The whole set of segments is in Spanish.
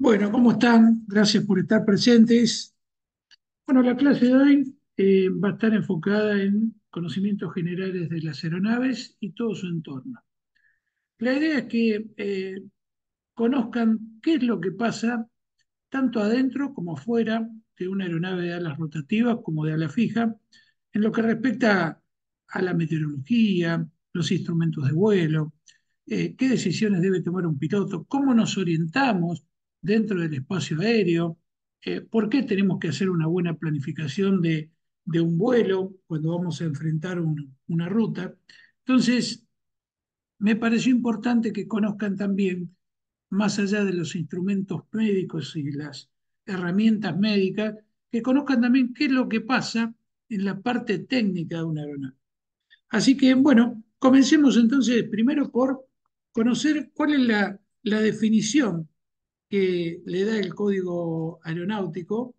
Bueno, ¿cómo están? Gracias por estar presentes. Bueno, la clase de hoy va a estar enfocada en conocimientos generales de las aeronaves y todo su entorno. La idea es que conozcan qué es lo que pasa tanto adentro como afuera de una aeronave de alas rotativas como de ala fija, en lo que respecta a la meteorología, los instrumentos de vuelo, qué decisiones debe tomar un piloto, cómo nos orientamos dentro del espacio aéreo, por qué tenemos que hacer una buena planificación de un vuelo cuando vamos a enfrentar una ruta. Entonces, me pareció importante que conozcan también, más allá de los instrumentos médicos y las herramientas médicas, que conozcan también qué es lo que pasa en la parte técnica de una aeronave. Así que, bueno, comencemos entonces primero por conocer cuál es la definición que le da el código aeronáutico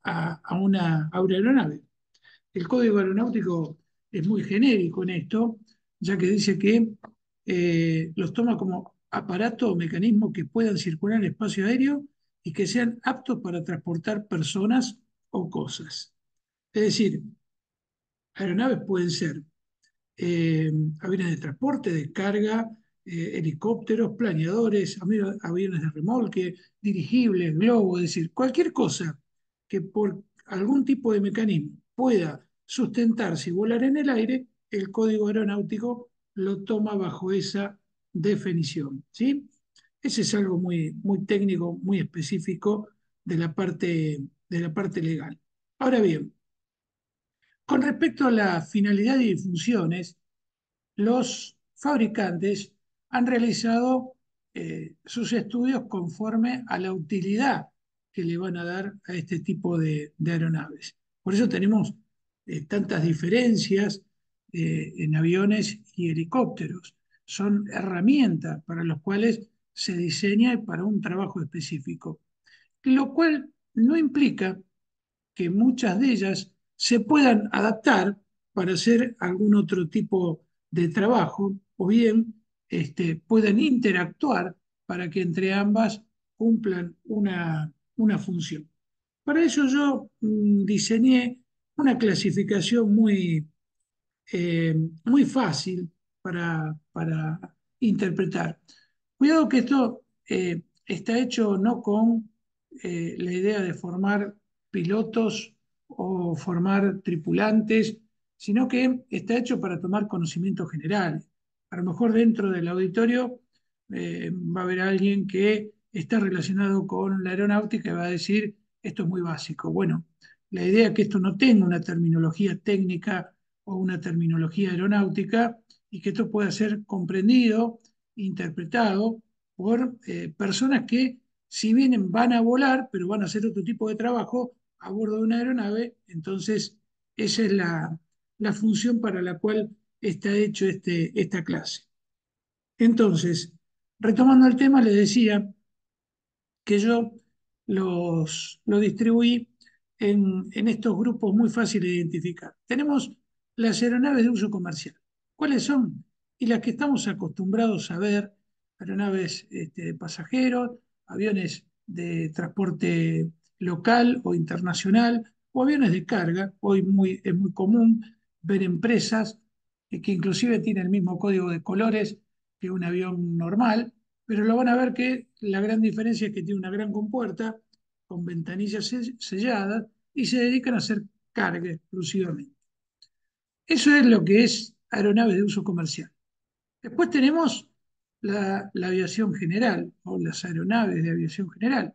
a una aeronave. El código aeronáutico es muy genérico en esto, ya que dice que los toma como aparato o mecanismo que puedan circular en el espacio aéreo y que sean aptos para transportar personas o cosas. Es decir, aeronaves pueden ser eh, aviones de transporte, de carga, helicópteros, planeadores, aviones de remolque, dirigibles, globos, es decir, cualquier cosa que por algún tipo de mecanismo pueda sustentarse y volar en el aire, el código aeronáutico lo toma bajo esa definición, ¿sí? Ese es algo muy técnico, muy específico de la parte legal. Ahora bien, con respecto a la finalidad y funciones, los fabricantes han realizado sus estudios conforme a la utilidad que le van a dar a este tipo de aeronaves. Por eso tenemos tantas diferencias en aviones y helicópteros. Son herramientas para las cuales se diseña para un trabajo específico, lo cual no implica que muchas de ellas se puedan adaptar para hacer algún otro tipo de trabajo o bien puedan interactuar para que entre ambas cumplan una función. Para eso yo diseñé una clasificación muy fácil para interpretar. Cuidado que esto está hecho no con la idea de formar pilotos o formar tripulantes, sino que está hecho para tomar conocimientos generales. A lo mejor dentro del auditorio va a haber alguien que está relacionado con la aeronáutica y va a decir, esto es muy básico. Bueno, la idea es que esto no tenga una terminología técnica o una terminología aeronáutica y que esto pueda ser comprendido, interpretado por personas que, si bien van a volar, pero van a hacer otro tipo de trabajo a bordo de una aeronave, entonces esa es la función para la cual está hecho esta clase. Entonces, retomando el tema, les decía que yo lo distribuí en estos grupos muy fáciles de identificar. Tenemos las aeronaves de uso comercial. ¿Cuáles son? Y las que estamos acostumbrados a ver, aeronaves de pasajeros, aviones de transporte local o internacional, o aviones de carga. Hoy es muy común ver empresas que inclusive tienen el mismo código de colores que un avión normal, pero lo van a ver que la gran diferencia es que tiene una gran compuerta con ventanillas selladas y se dedican a hacer carga exclusivamente. Eso es lo que es aeronaves de uso comercial. Después tenemos la aviación general o las aeronaves de aviación general.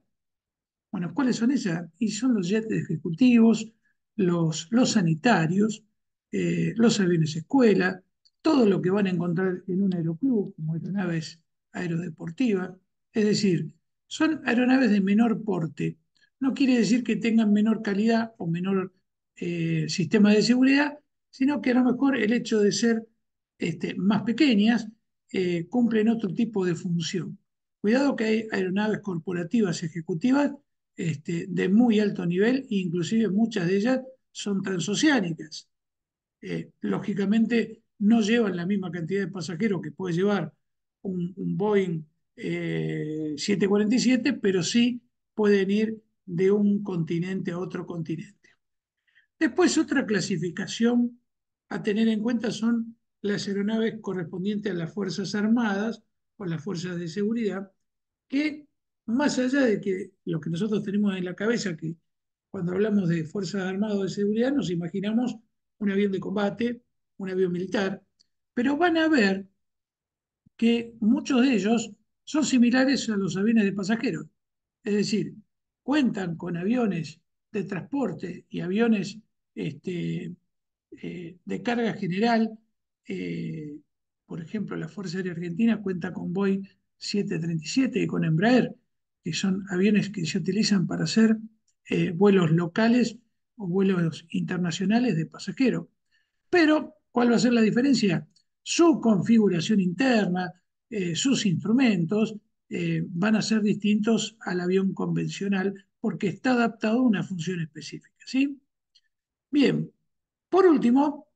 Bueno, ¿cuáles son esas? Y son los jets ejecutivos, los sanitarios, los aviones escuela, todo lo que van a encontrar en un aeroclub, como aeronaves aerodeportivas. Es decir, son aeronaves de menor porte. No quiere decir que tengan menor calidad o menor sistema de seguridad, sino que a lo mejor el hecho de ser más pequeñas cumplen otro tipo de función. Cuidado que hay aeronaves corporativas ejecutivas de muy alto nivel e inclusive muchas de ellas son transoceánicas. Lógicamente no llevan la misma cantidad de pasajeros que puede llevar un Boeing 747, pero sí pueden ir de un continente a otro continente. Después, otra clasificación a tener en cuenta son las aeronaves correspondientes a las Fuerzas Armadas o las Fuerzas de Seguridad, que más allá de que lo que nosotros tenemos en la cabeza, que cuando hablamos de Fuerzas Armadas o de Seguridad nos imaginamos un avión de combate, un avión militar, pero van a ver que muchos de ellos son similares a los aviones de pasajeros. Es decir, cuentan con aviones de transporte y aviones de carga general. Eh, por ejemplo, la Fuerza Aérea Argentina cuenta con Boeing 737 y con Embraer, que son aviones que se utilizan para hacer vuelos locales o vuelos internacionales de pasajeros. Pero, ¿cuál va a ser la diferencia? Su configuración interna, sus instrumentos van a ser distintos al avión convencional porque está adaptado a una función específica. ¿Sí? Bien, por último,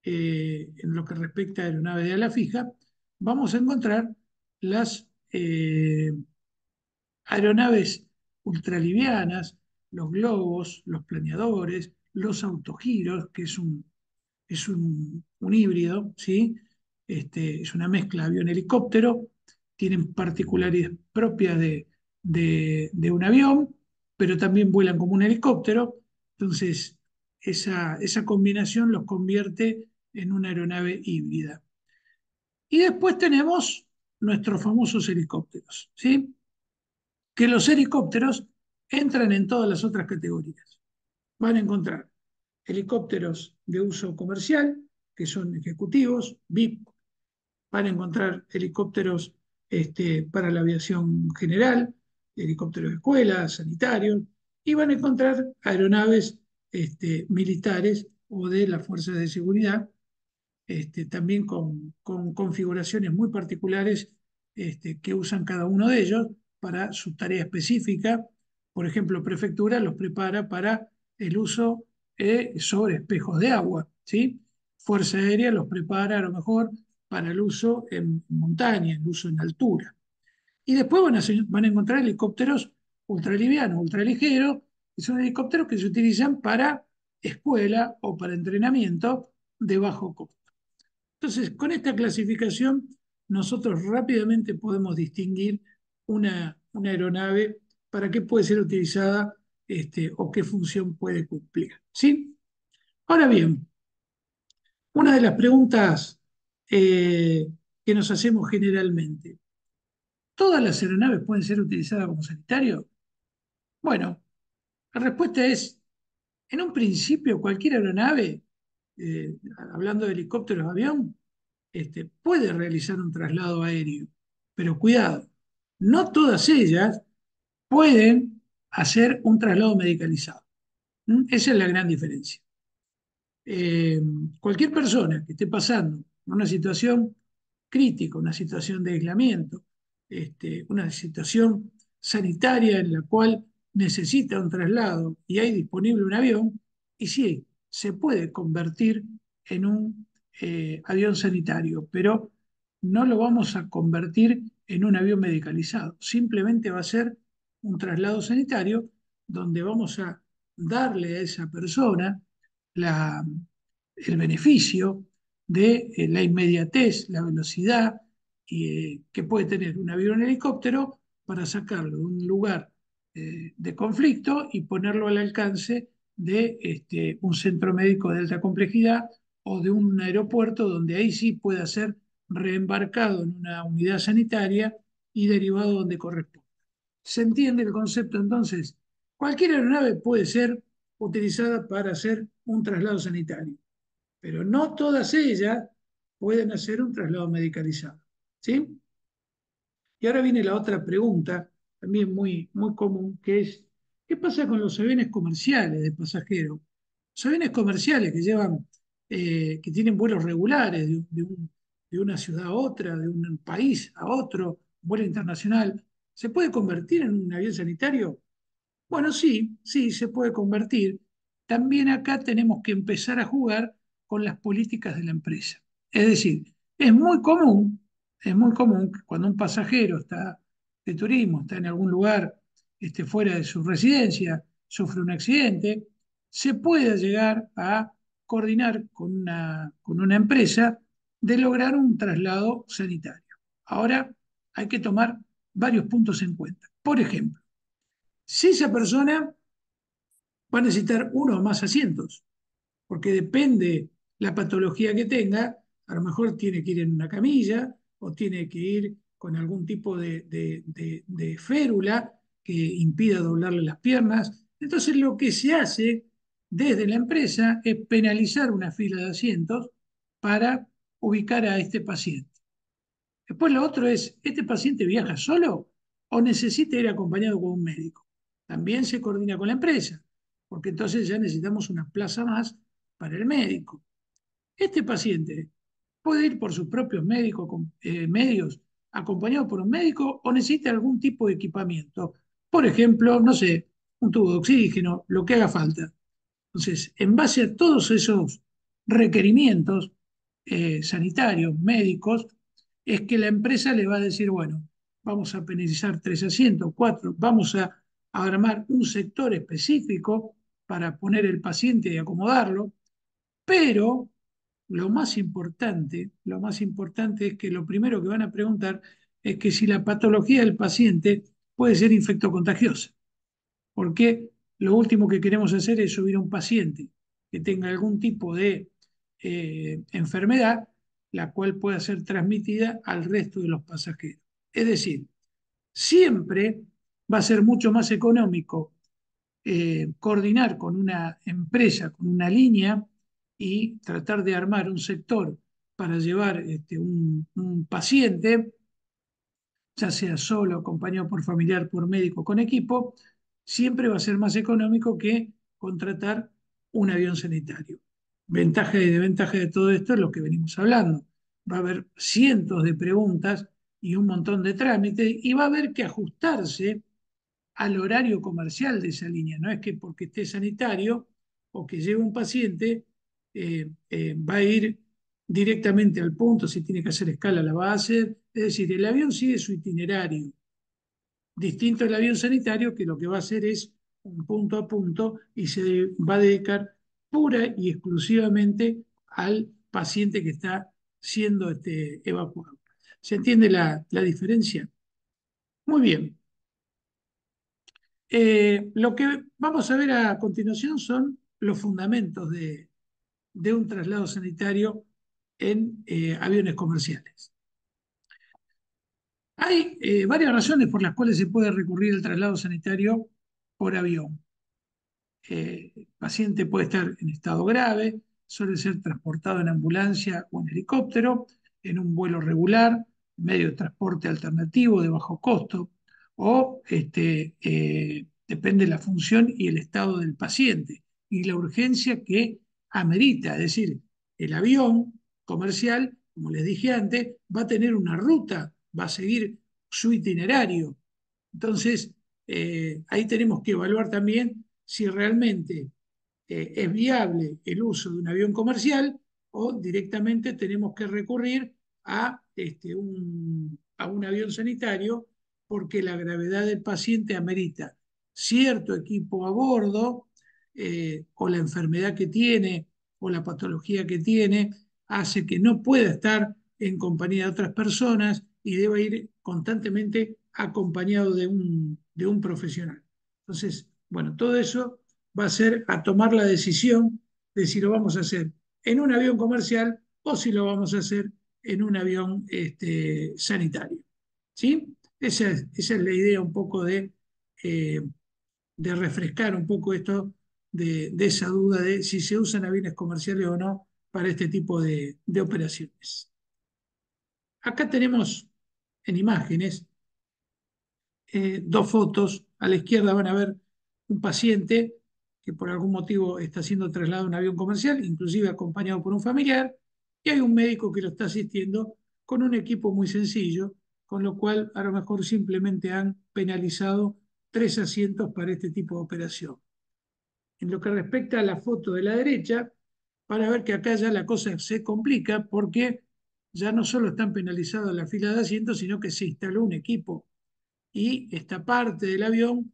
en lo que respecta a aeronaves de ala fija, vamos a encontrar las aeronaves ultralivianas, los globos, los planeadores, los autogiros, que es un híbrido, ¿sí? Es una mezcla avión-helicóptero, tienen particularidades propias de un avión, pero también vuelan como un helicóptero, entonces esa combinación los convierte en una aeronave híbrida. Y después tenemos nuestros famosos helicópteros, ¿sí? Que los helicópteros entran en todas las otras categorías. Van a encontrar helicópteros de uso comercial, que son ejecutivos, VIP, van a encontrar helicópteros para la aviación general, helicópteros de escuela, sanitarios, y van a encontrar aeronaves militares o de las fuerzas de seguridad, también con configuraciones muy particulares que usan cada uno de ellos para su tarea específica. Por ejemplo, prefectura los prepara para el uso sobre espejos de agua, ¿sí? Fuerza Aérea los prepara a lo mejor para el uso en montaña, el uso en altura. Y después van a encontrar helicópteros ultralivianos, ultraligeros, que son helicópteros que se utilizan para escuela o para entrenamiento de bajo costo. Entonces, con esta clasificación, nosotros rápidamente podemos distinguir una aeronave para qué puede ser utilizada o qué función puede cumplir. ¿Sí? Ahora bien, una de las preguntas que nos hacemos generalmente, ¿todas las aeronaves pueden ser utilizadas como sanitario? Bueno, la respuesta es, en un principio, cualquier aeronave, hablando de helicópteros o avión, puede realizar un traslado aéreo. Pero cuidado, no todas ellas pueden hacer un traslado medicalizado. ¿Mm? Esa es la gran diferencia. eh, Cualquier persona que esté pasando una situación crítica, una situación de aislamiento, una situación sanitaria en la cual necesita un traslado y hay disponible un avión, y sí, se puede convertir en un avión sanitario, pero no lo vamos a convertir en un avión medicalizado. Simplemente va a ser un traslado sanitario donde vamos a darle a esa persona la, el beneficio de la inmediatez, la velocidad que puede tener un avión o un helicóptero para sacarlo de un lugar de conflicto y ponerlo al alcance de un centro médico de alta complejidad o de un aeropuerto donde ahí sí pueda ser reembarcado en una unidad sanitaria y derivado donde corresponde. ¿Se entiende el concepto entonces? Cualquier aeronave puede ser utilizada para hacer un traslado sanitario, pero no todas ellas pueden hacer un traslado medicalizado. ¿Sí? Y ahora viene la otra pregunta, también muy, muy común, que es, ¿qué pasa con los aviones comerciales de pasajeros? Los aviones comerciales que llevan, que tienen vuelos regulares de una ciudad a otra, de un país a otro, vuelo internacional, ¿se puede convertir en un avión sanitario? Bueno, sí, sí, se puede convertir. También acá tenemos que empezar a jugar con las políticas de la empresa. Es decir, es muy común que cuando un pasajero está de turismo, está en algún lugar fuera de su residencia, sufre un accidente, se pueda llegar a coordinar con una empresa de lograr un traslado sanitario. Ahora hay que tomar varios puntos en cuenta. Por ejemplo, si esa persona va a necesitar uno o más asientos, porque depende la patología que tenga, a lo mejor tiene que ir en una camilla o tiene que ir con algún tipo de férula que impida doblarle las piernas. Entonces lo que se hace desde la empresa es penalizar una fila de asientos para ubicar a este paciente. Después lo otro es, ¿este paciente viaja solo o necesita ir acompañado con un médico? También se coordina con la empresa, porque entonces ya necesitamos una plaza más para el médico. Este paciente puede ir por sus propios medios, acompañado por un médico, o necesita algún tipo de equipamiento. Por ejemplo, no sé, un tubo de oxígeno, lo que haga falta. Entonces, en base a todos esos requerimientos sanitarios, médicos, es que la empresa le va a decir, bueno, vamos a penalizar 3 asientos, 4, vamos a armar un sector específico para poner el paciente y acomodarlo, pero lo más importante es que lo primero que van a preguntar es que si la patología del paciente puede ser infectocontagiosa, porque lo último que queremos hacer es subir a un paciente que tenga algún tipo de enfermedad, la cual pueda ser transmitida al resto de los pasajeros. Es decir, siempre va a ser mucho más económico coordinar con una empresa, con una línea y tratar de armar un sector para llevar un paciente, ya sea solo, acompañado por familiar, por médico, con equipo, siempre va a ser más económico que contratar un avión sanitario. Ventaja y desventaja de todo esto es lo que venimos hablando. Va a haber cientos de preguntas y un montón de trámites y va a haber que ajustarse al horario comercial de esa línea. No es que porque esté sanitario o que lleve un paciente va a ir directamente al punto, si tiene que hacer escala la va a hacer. Es decir, el avión sigue su itinerario, distinto al avión sanitario que lo que va a hacer es un punto a punto y se va a dedicar pura y exclusivamente al paciente que está siendo evacuado. ¿Se entiende la diferencia? Muy bien. Lo que vamos a ver a continuación son los fundamentos de un traslado sanitario en aviones comerciales. Hay varias razones por las cuales se puede recurrir al traslado sanitario por avión. El paciente puede estar en estado grave, suele ser transportado en ambulancia o en helicóptero, en un vuelo regular, medio de transporte alternativo de bajo costo, o depende de la función y el estado del paciente y la urgencia que amerita. Es decir, el avión comercial, como les dije antes, va a tener una ruta, va a seguir su itinerario. Entonces, ahí tenemos que evaluar también si realmente es viable el uso de un avión comercial o directamente tenemos que recurrir a un avión sanitario porque la gravedad del paciente amerita cierto equipo a bordo o la enfermedad que tiene o la patología que tiene hace que no pueda estar en compañía de otras personas y deba ir constantemente acompañado de un profesional. Entonces, bueno, todo eso va a ser a tomar la decisión de si lo vamos a hacer en un avión comercial o si lo vamos a hacer en un avión sanitario. ¿Sí? Esa es la idea un poco eh, de refrescar un poco esto de esa duda de si se usan aviones comerciales o no para este tipo de operaciones. Acá tenemos en imágenes dos fotos. A la izquierda van a ver un paciente que por algún motivo está siendo trasladado a un avión comercial, inclusive acompañado por un familiar, y hay un médico que lo está asistiendo con un equipo muy sencillo, con lo cual a lo mejor simplemente han penalizado 3 asientos para este tipo de operación. En lo que respecta a la foto de la derecha, para ver que acá ya la cosa se complica porque ya no solo están penalizadas las filas de asientos, sino que se instaló un equipo y esta parte del avión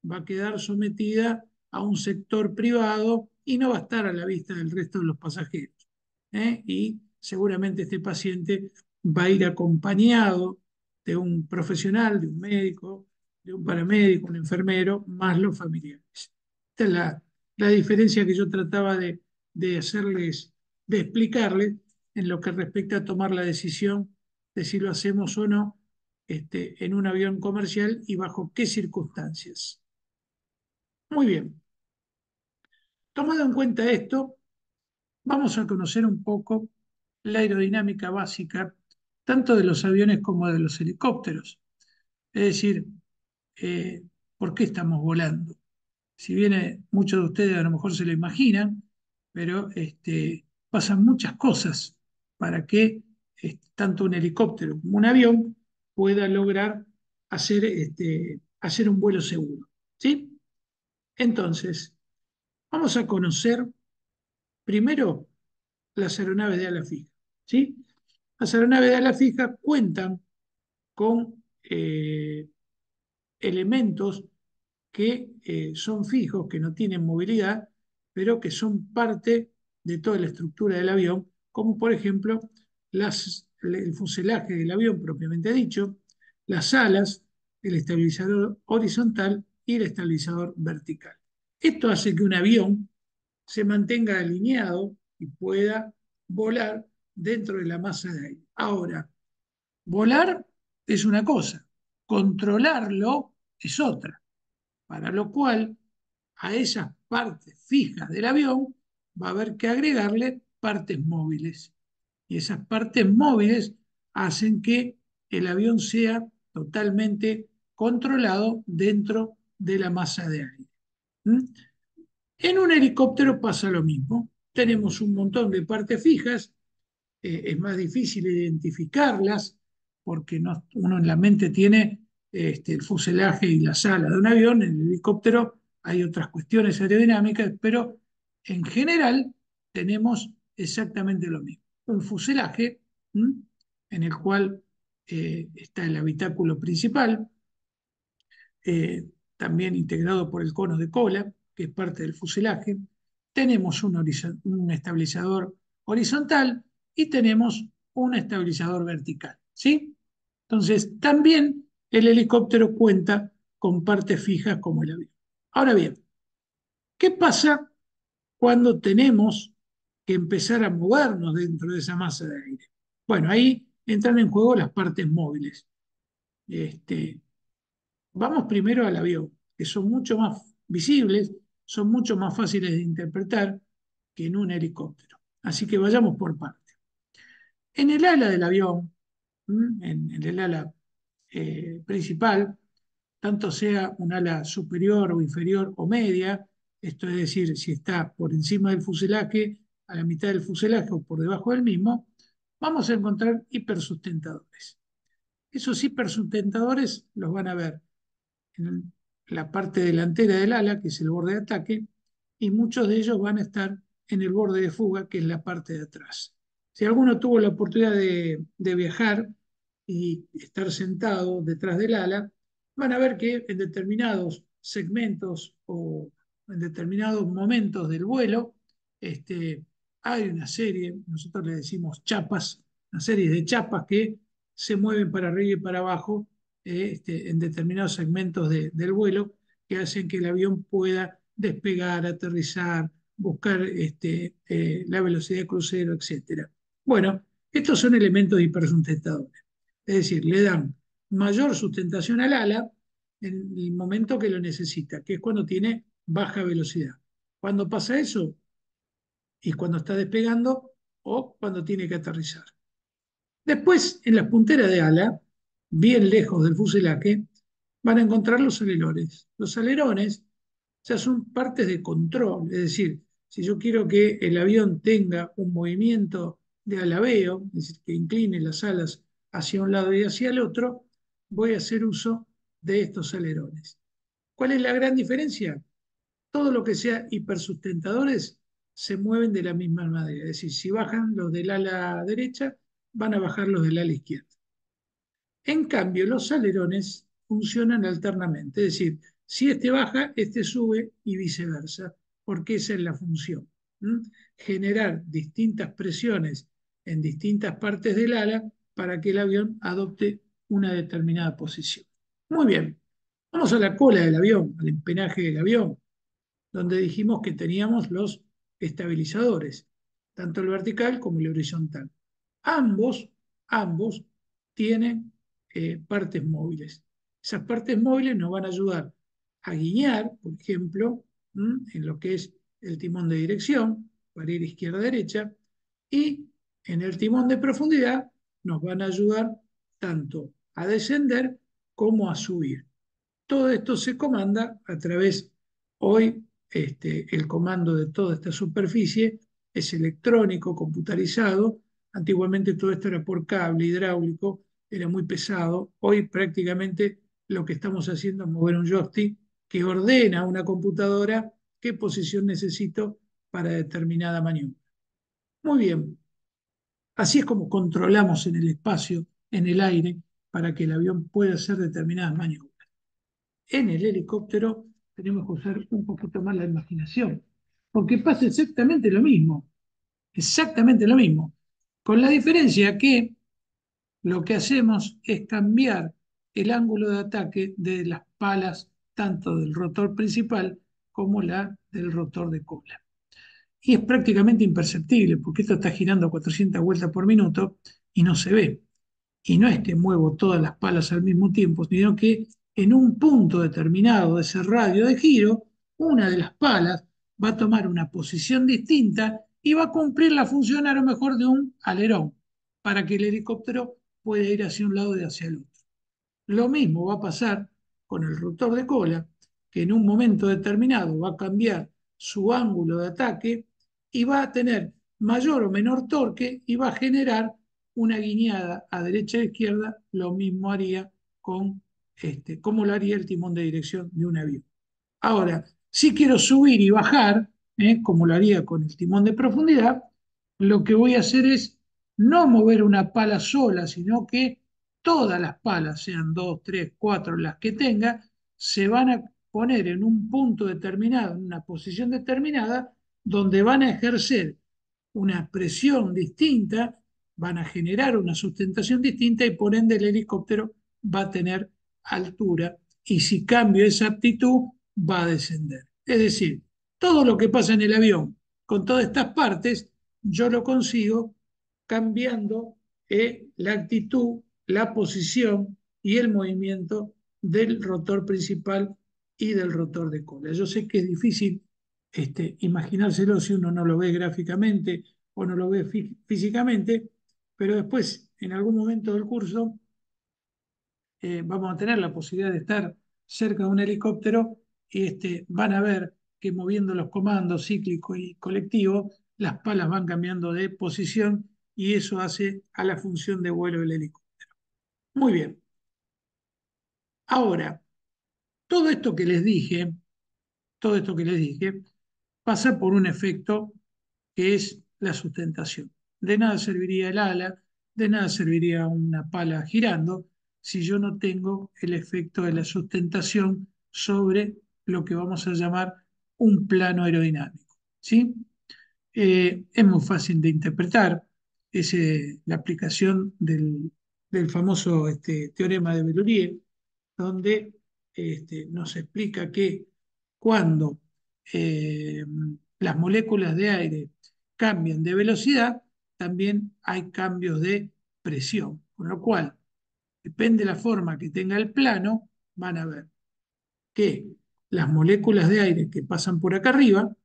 va a quedar sometida a un sector privado y no va a estar a la vista del resto de los pasajeros. Y seguramente este paciente va a ir acompañado de un profesional, de un médico, de un paramédico, un enfermero, más los familiares. Esta es la diferencia que yo trataba de hacerles, de explicarles en lo que respecta a tomar la decisión de si lo hacemos o no en un avión comercial y bajo qué circunstancias. Muy bien, tomado en cuenta esto, vamos a conocer un poco la aerodinámica básica tanto de los aviones como de los helicópteros. Es decir, eh, ¿por qué estamos volando? Si bien muchos de ustedes a lo mejor se lo imaginan, pero pasan muchas cosas para que tanto un helicóptero como un avión pueda lograr hacer un vuelo seguro. ¿Sí? Entonces, vamos a conocer primero las aeronaves de ala fija. ¿Sí? Las aeronaves de ala fija cuentan con elementos que son fijos, que no tienen movilidad, pero que son parte de toda la estructura del avión, como por ejemplo el fuselaje del avión propiamente dicho, las alas, el estabilizador horizontal y el estabilizador vertical. Esto hace que un avión se mantenga alineado y pueda volar dentro de la masa de aire. Ahora, volar es una cosa, controlarlo es otra, para lo cual a esas partes fijas del avión va a haber que agregarle partes móviles. Y esas partes móviles hacen que el avión sea totalmente controlado dentro de la masa de aire. ¿Mm? En un helicóptero pasa lo mismo. Tenemos un montón de partes fijas, es más difícil identificarlas porque uno en la mente tiene el fuselaje y las alas de un avión. En el helicóptero hay otras cuestiones aerodinámicas, pero en general tenemos exactamente lo mismo. Un fuselaje, ¿m?, en el cual está el habitáculo principal, también integrado por el cono de cola, que es parte del fuselaje. Tenemos un estabilizador horizontal y tenemos un estabilizador vertical. ¿Sí? Entonces, también el helicóptero cuenta con partes fijas como el avión. Ahora bien, ¿qué pasa cuando tenemos que empezar a movernos dentro de esa masa de aire? Bueno, ahí entran en juego las partes móviles. Este, Vamos primero al avión, que son mucho más visibles, son mucho más fáciles de interpretar que en un helicóptero. Así que vayamos por partes. En el ala del avión, en el ala principal, tanto sea un ala superior o inferior o media, esto es decir, si está por encima del fuselaje, a la mitad del fuselaje o por debajo del mismo, vamos a encontrar hipersustentadores. Esos hipersustentadores los van a ver en la parte delantera del ala, que es el borde de ataque, y muchos de ellos van a estar en el borde de fuga, que es la parte de atrás. Si alguno tuvo la oportunidad de viajar y estar sentado detrás del ala, van a ver que en determinados segmentos o en determinados momentos del vuelo, hay una serie, nosotros le decimos chapas, una serie de chapas que se mueven para arriba y para abajo en determinados segmentos del vuelo que hacen que el avión pueda despegar, aterrizar, buscar la velocidad de crucero, etcétera. Bueno, estos son elementos hipersustentadores. Es decir, le dan mayor sustentación al ala en el momento que lo necesita, que es cuando tiene baja velocidad. Cuando pasa eso y cuando está despegando o cuando tiene que aterrizar. Después, en la puntera de ala, bien lejos del fuselaje, van a encontrar los alerones. Los alerones ya son partes de control, es decir, si yo quiero que el avión tenga un movimiento de alabeo, es decir, que incline las alas hacia un lado y hacia el otro, voy a hacer uso de estos alerones. ¿Cuál es la gran diferencia? Todo lo que sea hipersustentadores se mueven de la misma manera, es decir, si bajan los del ala derecha, van a bajar los del ala izquierda. En cambio, los alerones funcionan alternamente. Es decir, si este baja, este sube y viceversa, porque esa es la función. ¿Mm? Generar distintas presiones en distintas partes del ala para que el avión adopte una determinada posición. Muy bien, vamos a la cola del avión, al empenaje del avión, donde dijimos que teníamos los estabilizadores, tanto el vertical como el horizontal. Ambos, ambos tienen partes móviles. Esas partes móviles nos van a ayudar a guiar, por ejemplo, en lo que es el timón de dirección, para ir izquierda-derecha, y en el timón de profundidad nos van a ayudar tanto a descender como a subir. Todo esto se comanda a través, hoy el comando de toda esta superficie es electrónico, computarizado. Antiguamente todo esto era por cable hidráulico, era muy pesado. Hoy prácticamente lo que estamos haciendo es mover un joystick que ordena a una computadora qué posición necesito para determinada maniobra. Muy bien, así es como controlamos en el espacio, en el aire, para que el avión pueda hacer determinadas maniobras. En el helicóptero tenemos que usar un poquito más la imaginación, porque pasa exactamente lo mismo, con la diferencia que lo que hacemos es cambiar el ángulo de ataque de las palas, tanto del rotor principal como la del rotor de cola. Y es prácticamente imperceptible, porque esto está girando a 400 vueltas por minuto y no se ve. Y no es que muevo todas las palas al mismo tiempo, sino que en un punto determinado de ese radio de giro, una de las palas va a tomar una posición distinta y va a cumplir la función a lo mejor de un alerón, para que el helicóptero pueda ir hacia un lado y hacia el otro. Lo mismo va a pasar con el rotor de cola, que en un momento determinado va a cambiar su ángulo de ataque y va a tener mayor o menor torque y va a generar una guiñada a derecha e izquierda. Lo mismo haría con como lo haría el timón de dirección de un avión. Ahora, si quiero subir y bajar, como lo haría con el timón de profundidad, lo que voy a hacer es no mover una pala sola, sino que todas las palas, sean dos, tres, cuatro, las que tenga, se van a poner en un punto determinado, en una posición determinada, donde van a ejercer una presión distinta, van a generar una sustentación distinta y por ende el helicóptero va a tener altura y si cambio esa actitud va a descender. Es decir, todo lo que pasa en el avión con todas estas partes, yo lo consigo cambiando la actitud, la posición y el movimiento del rotor principal y del rotor de cola. Yo sé que es difícil imaginárselo si uno no lo ve gráficamente o no lo ve físicamente, pero después, en algún momento del curso, vamos a tener la posibilidad de estar cerca de un helicóptero y van a ver que moviendo los comandos cíclico y colectivo, las palas van cambiando de posición y eso hace a la función de vuelo del helicóptero. Muy bien. Ahora, todo esto que les dije, todo esto que les dije, pasa por un efecto que es la sustentación. De nada serviría el ala, de nada serviría una pala girando si yo no tengo el efecto de la sustentación sobre lo que vamos a llamar un plano aerodinámico. ¿Sí? Es muy fácil de interpretar, es la aplicación del famoso teorema de Bellurier, donde nos explica que cuando eh, las moléculas de aire cambian de velocidad, también hay cambios de presión, con lo cual, depende de la forma que tenga el plano, van a ver que las moléculas de aire que pasan por acá arriba,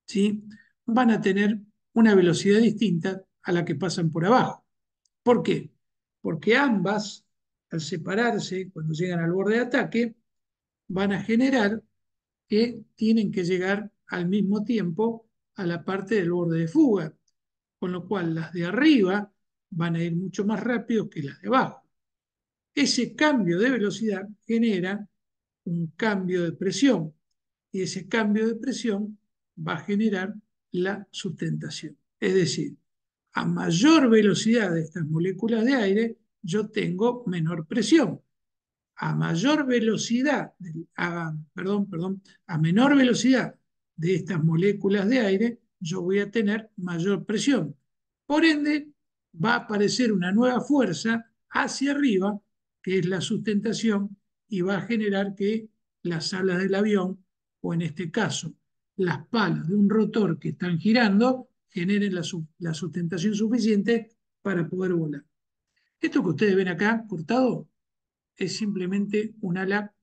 ¿sí? Van a tener una velocidad distinta a la que pasan por abajo. ¿Por qué? Porque ambas, al separarse, cuando llegan al borde de ataque, van a generar que tienen que llegar al mismo tiempo a la parte del borde de fuga, con lo cual las de arriba van a ir mucho más rápido que las de abajo. Ese cambio de velocidad genera un cambio de presión y ese cambio de presión va a generar la sustentación. Es decir, a mayor velocidad de estas moléculas de aire, yo tengo menor presión. a mayor velocidad, a menor velocidad de estas moléculas de aire, yo voy a tener mayor presión. Por ende, va a aparecer una nueva fuerza hacia arriba, que es la sustentación, y va a generar que las alas del avión, o en este caso, las palas de un rotor que están girando, generen la sustentación suficiente para poder volar. Esto que ustedes ven acá cortado es simplemente un ala,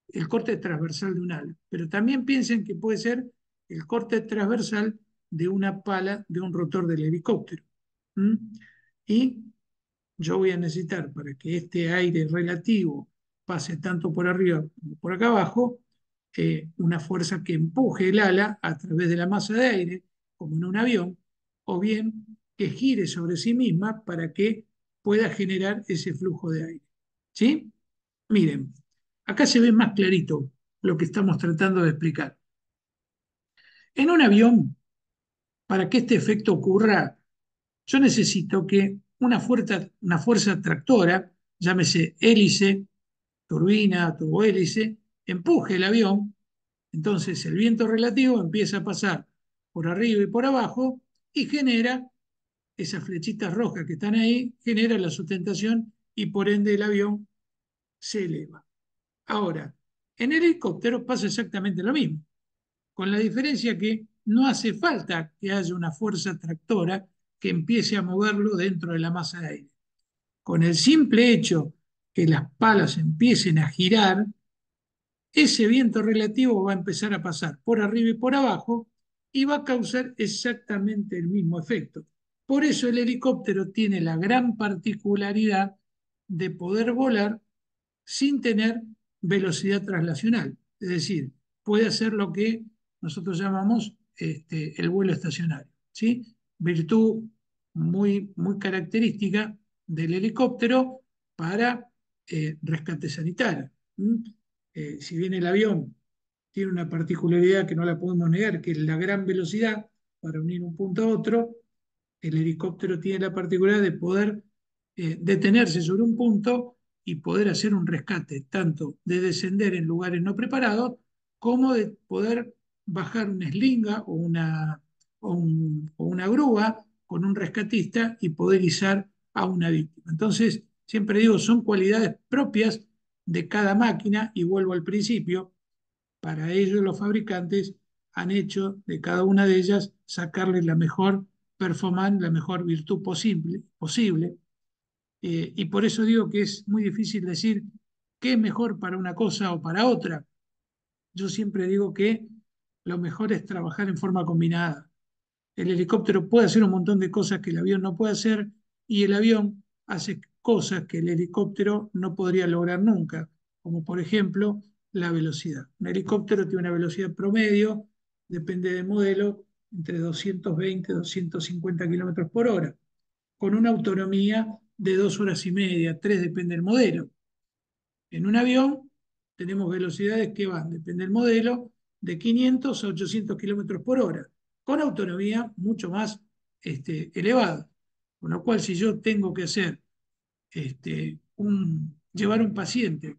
el corte transversal de un ala, pero también piensen que puede ser el corte transversal de una pala de un rotor del helicóptero. ¿Mm? Y yo voy a necesitar, para que este aire relativo pase tanto por arriba como por acá abajo, una fuerza que empuje el ala a través de la masa de aire, como en un avión, o bien que gire sobre sí misma para que pueda generar ese flujo de aire. ¿Sí? Miren, acá se ve más clarito lo que estamos tratando de explicar. En un avión, para que este efecto ocurra, yo necesito que una fuerza tractora, llámese hélice, turbina, turbohélice, empuje el avión. Entonces el viento relativo empieza a pasar por arriba y por abajo y genera esas flechitas rojas que están ahí, genera la sustentación y por ende el avión se eleva. Ahora, en el helicóptero pasa exactamente lo mismo, con la diferencia que no hace falta que haya una fuerza tractora que empiece a moverlo dentro de la masa de aire. Con el simple hecho que las palas empiecen a girar, ese viento relativo va a empezar a pasar por arriba y por abajo y va a causar exactamente el mismo efecto. Por eso el helicóptero tiene la gran particularidad de poder volar sin tener velocidad traslacional. Es decir, puede hacer lo que nosotros llamamos el vuelo estacionario. ¿Sí? Virtud muy característica del helicóptero para rescate sanitario. ¿Mm? Si bien el avión tiene una particularidad que no la podemos negar, que es la gran velocidad para unir un punto a otro, el helicóptero tiene la particularidad de poder detenerse sobre un punto y poder hacer un rescate, tanto de descender en lugares no preparados, como de poder bajar una eslinga o una grúa con un rescatista y poder izar a una víctima. Entonces, siempre digo, son cualidades propias de cada máquina y vuelvo al principio, para ello los fabricantes han hecho de cada una de ellas sacarle la mejor performance, la mejor virtud posible. Y por eso digo que es muy difícil decir qué es mejor para una cosa o para otra. Yo siempre digo que lo mejor es trabajar en forma combinada. El helicóptero puede hacer un montón de cosas que el avión no puede hacer y el avión hace cosas que el helicóptero no podría lograr nunca, como por ejemplo la velocidad. Un helicóptero tiene una velocidad promedio, depende del modelo, entre 220 y 250 kilómetros por hora, con una autonomía de 2 horas y media, 3, depende del modelo. En un avión tenemos velocidades que van, depende del modelo, de 500 a 800 kilómetros por hora, con autonomía mucho más elevada. Con lo cual, si yo tengo que hacer llevar un paciente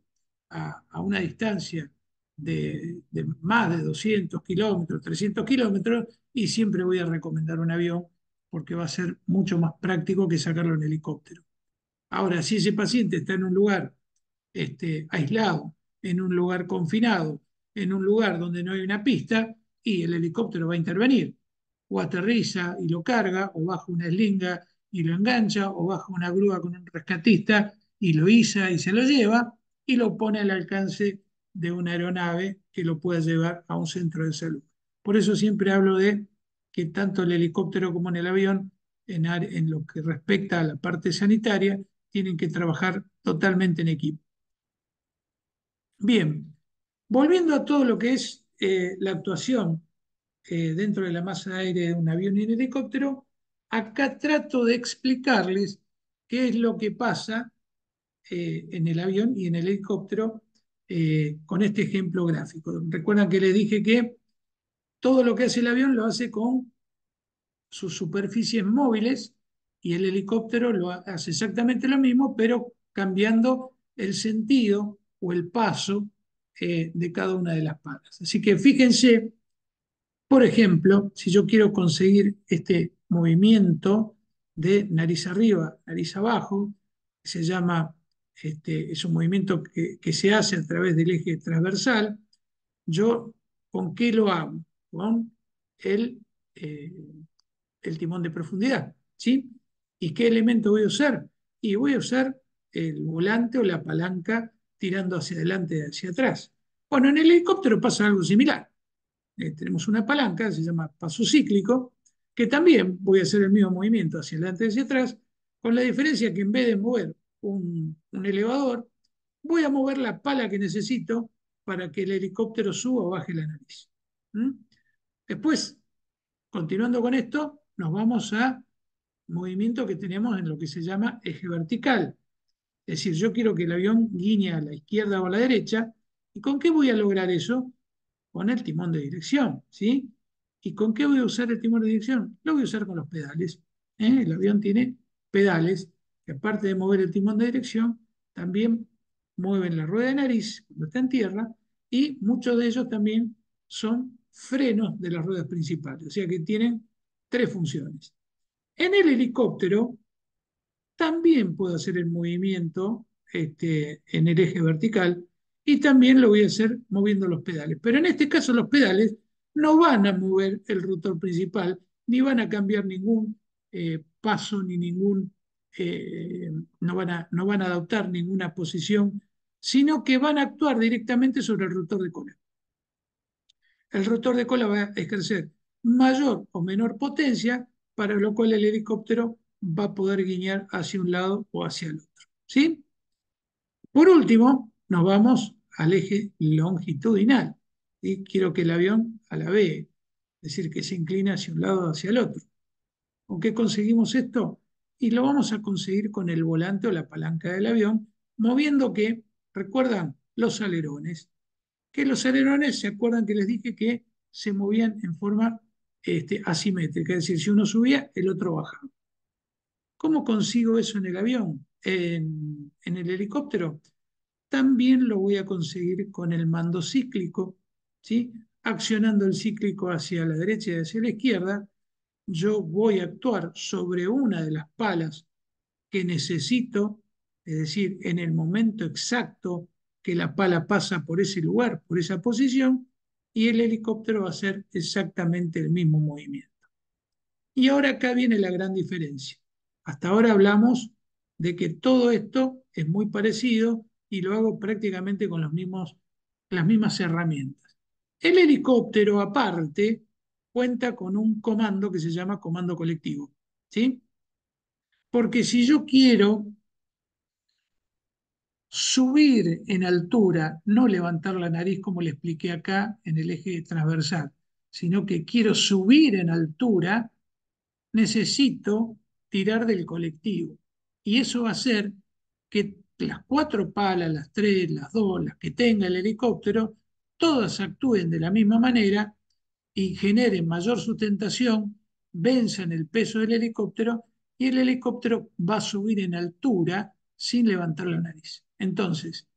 a una distancia de más de 200 kilómetros, 300 kilómetros, y siempre voy a recomendar un avión porque va a ser mucho más práctico que sacarlo en helicóptero. Ahora, si ese paciente está en un lugar aislado, en un lugar confinado, en un lugar donde no hay una pista, y el helicóptero va a intervenir. O aterriza y lo carga, o baja una eslinga y lo engancha, o baja una grúa con un rescatista y lo iza y se lo lleva, y lo pone al alcance de una aeronave que lo pueda llevar a un centro de salud. Por eso siempre hablo de que tanto el helicóptero como en el avión, en lo que respecta a la parte sanitaria, tienen que trabajar totalmente en equipo. Bien, volviendo a todo lo que es la actuación dentro de la masa de aire de un avión y un helicóptero, acá trato de explicarles qué es lo que pasa en el avión y en el helicóptero con este ejemplo gráfico. Recuerdan que les dije que todo lo que hace el avión lo hace con sus superficies móviles y el helicóptero lo hace exactamente lo mismo, pero cambiando el sentido o el paso de cada una de las palas. Así que fíjense, por ejemplo, si yo quiero conseguir este movimiento de nariz arriba, nariz abajo, que se llama, es un movimiento que se hace a través del eje transversal, yo, ¿con qué lo hago? Con el, eh, el timón de profundidad, ¿sí? ¿Y qué elemento voy a usar? Y voy a usar el volante o la palanca tirando hacia adelante y hacia atrás. Bueno, en el helicóptero pasa algo similar. Tenemos una palanca, se llama paso cíclico, que también voy a hacer el mismo movimiento hacia adelante y hacia atrás, con la diferencia que en vez de mover un elevador, voy a mover la pala que necesito para que el helicóptero suba o baje la nariz. ¿Mm? Después, continuando con esto, nos vamos a movimiento que tenemos en lo que se llama eje vertical. Es decir, yo quiero que el avión guíe a la izquierda o a la derecha. ¿Y con qué voy a lograr eso? Con el timón de dirección, ¿sí? ¿Y con qué voy a usar el timón de dirección? Lo voy a usar con los pedales. El avión tiene pedales que aparte de mover el timón de dirección, también mueven la rueda de nariz cuando está en tierra y muchos de ellos también son frenos de las ruedas principales, o sea que tienen tres funciones. En el helicóptero también puedo hacer el movimiento en el eje vertical y también lo voy a hacer moviendo los pedales. Pero en este caso los pedales no van a mover el rotor principal, ni van a cambiar ningún paso, ni ningún, no van a adoptar ninguna posición, sino que van a actuar directamente sobre el rotor de cola. El rotor de cola va a ejercer mayor o menor potencia, para lo cual el helicóptero va a poder guiñar hacia un lado o hacia el otro. ¿Sí? Por último, nos vamos al eje longitudinal. Y quiero que el avión a la vez, es decir, que se inclina hacia un lado o hacia el otro. ¿Con qué conseguimos esto? Y lo vamos a conseguir con el volante o la palanca del avión, moviendo que, recuerdan, los alerones, que los alerones, ¿se acuerdan que les dije que se movían en forma asimétrica? Es decir, si uno subía, el otro bajaba. ¿Cómo consigo eso en el avión? En el helicóptero. También lo voy a conseguir con el mando cíclico, ¿sí? Accionando el cíclico hacia la derecha y hacia la izquierda, yo voy a actuar sobre una de las palas que necesito, es decir, en el momento exacto que la pala pasa por ese lugar, por esa posición, y el helicóptero va a hacer exactamente el mismo movimiento. Y ahora acá viene la gran diferencia. Hasta ahora hablamos de que todo esto es muy parecido y lo hago prácticamente con las mismas herramientas. El helicóptero, aparte, cuenta con un comando que se llama comando colectivo, ¿sí? Porque si yo quiero subir en altura, no levantar la nariz como le expliqué acá en el eje transversal, sino que quiero subir en altura, necesito tirar del colectivo. Y eso va a hacer que las cuatro palas, las tres, las dos, las que tenga el helicóptero, todas actúen de la misma manera y generen mayor sustentación, venzan el peso del helicóptero y el helicóptero va a subir en altura sin levantar la nariz. Entonces,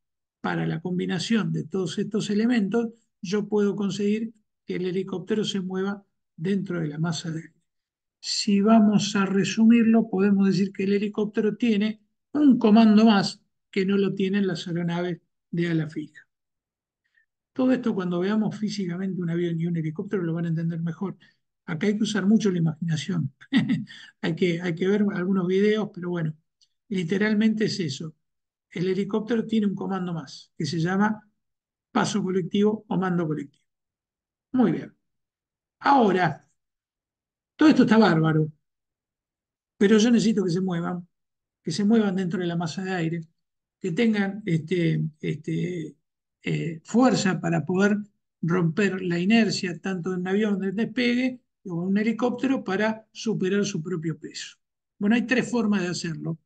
para la combinación de todos estos elementos, yo puedo conseguir que el helicóptero se mueva dentro de la masa de aire. Si vamos a resumirlo, podemos decir que el helicóptero tiene un comando más que no lo tienen las aeronaves de ala fija. Todo esto cuando veamos físicamente un avión y un helicóptero lo van a entender mejor. Acá hay que usar mucho la imaginación. Hay que ver algunos videos, pero bueno, literalmente es eso. El helicóptero tiene un comando más, que se llama paso colectivo o mando colectivo. Muy bien. Ahora, todo esto está bárbaro, pero yo necesito que se muevan dentro de la masa de aire, que tengan fuerza para poder romper la inercia tanto de un avión de despegue como de un helicóptero para superar su propio peso. Bueno, hay tres formas de hacerlo.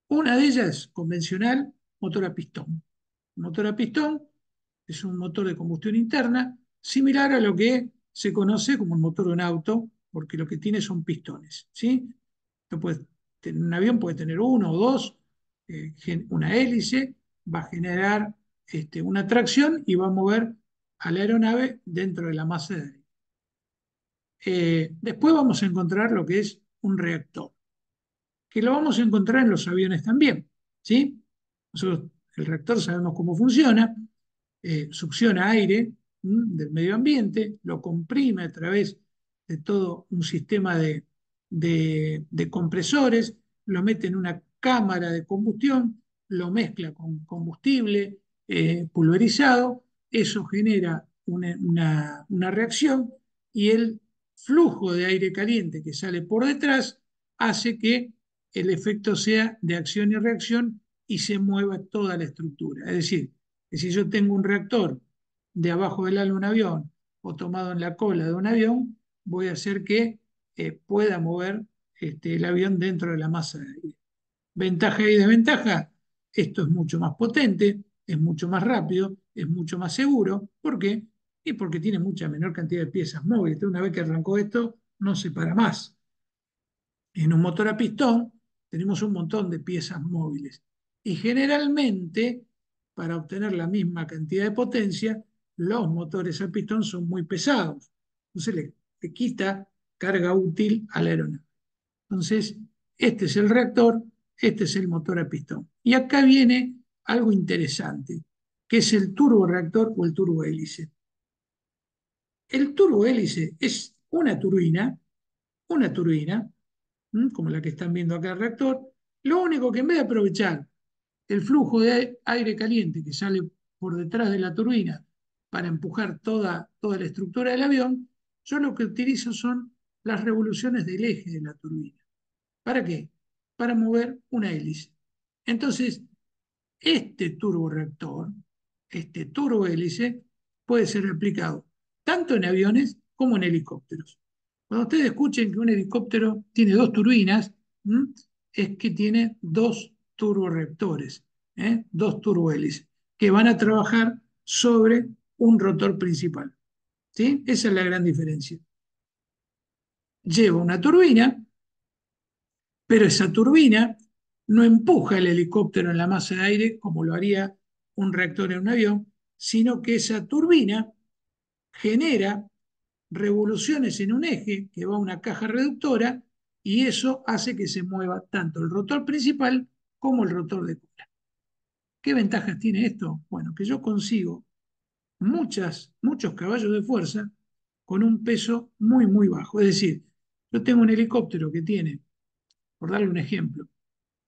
Una de ellas es convencional, motor a pistón. El motor a pistón es un motor de combustión interna, similar a lo que se conoce como el motor de un auto, porque lo que tiene son pistones, ¿sí? Un avión puede tener uno o dos, una hélice, va a generar una tracción y va a mover a la aeronave dentro de la masa de aire. Después vamos a encontrar lo que es un reactor, que lo vamos a encontrar en los aviones también, ¿sí? Nosotros, el reactor sabemos cómo funciona, succiona aire del medio ambiente, lo comprime a través de todo un sistema de compresores, lo mete en una cámara de combustión, lo mezcla con combustible pulverizado, eso genera una reacción y el flujo de aire caliente que sale por detrás hace que el efecto sea de acción y reacción y se mueva toda la estructura. Es decir, que si yo tengo un reactor de abajo del ala de un avión o tomado en la cola de un avión, voy a hacer que pueda mover el avión dentro de la masa de aire. Ventaja y desventaja, esto es mucho más potente, es mucho más rápido, es mucho más seguro. ¿Por qué? Y porque tiene mucha menor cantidad de piezas móviles. Una vez que arrancó esto, no se para más. En un motor a pistón tenemos un montón de piezas móviles y generalmente para obtener la misma cantidad de potencia, los motores a pistón son muy pesados. Entonces le quita carga útil a la aeronave. Entonces, este es el reactor, este es el motor a pistón. Y acá viene algo interesante, que es el turborreactor o el turbohélice. El turbohélice es una turbina, como la que están viendo acá el reactor, lo único que en vez de aprovechar el flujo de aire caliente que sale por detrás de la turbina para empujar toda la estructura del avión, yo lo que utilizo son las revoluciones del eje de la turbina. ¿Para qué? Para mover una hélice. Entonces, este turborreactor, este turbohélice, puede ser aplicado tanto en aviones como en helicópteros. Cuando ustedes escuchen que un helicóptero tiene dos turbinas, ¿m? Es que tiene dos turborreactores, dos turbohélices, que van a trabajar sobre un rotor principal. ¿Sí? Esa es la gran diferencia. Lleva una turbina, pero esa turbina no empuja el helicóptero en la masa de aire como lo haría un reactor en un avión, sino que esa turbina genera revoluciones en un eje que va a una caja reductora y eso hace que se mueva tanto el rotor principal como el rotor de cola. ¿Qué ventajas tiene esto? Bueno, que yo consigo muchos caballos de fuerza con un peso muy, muy bajo. Es decir, yo tengo un helicóptero que tiene, por darle un ejemplo,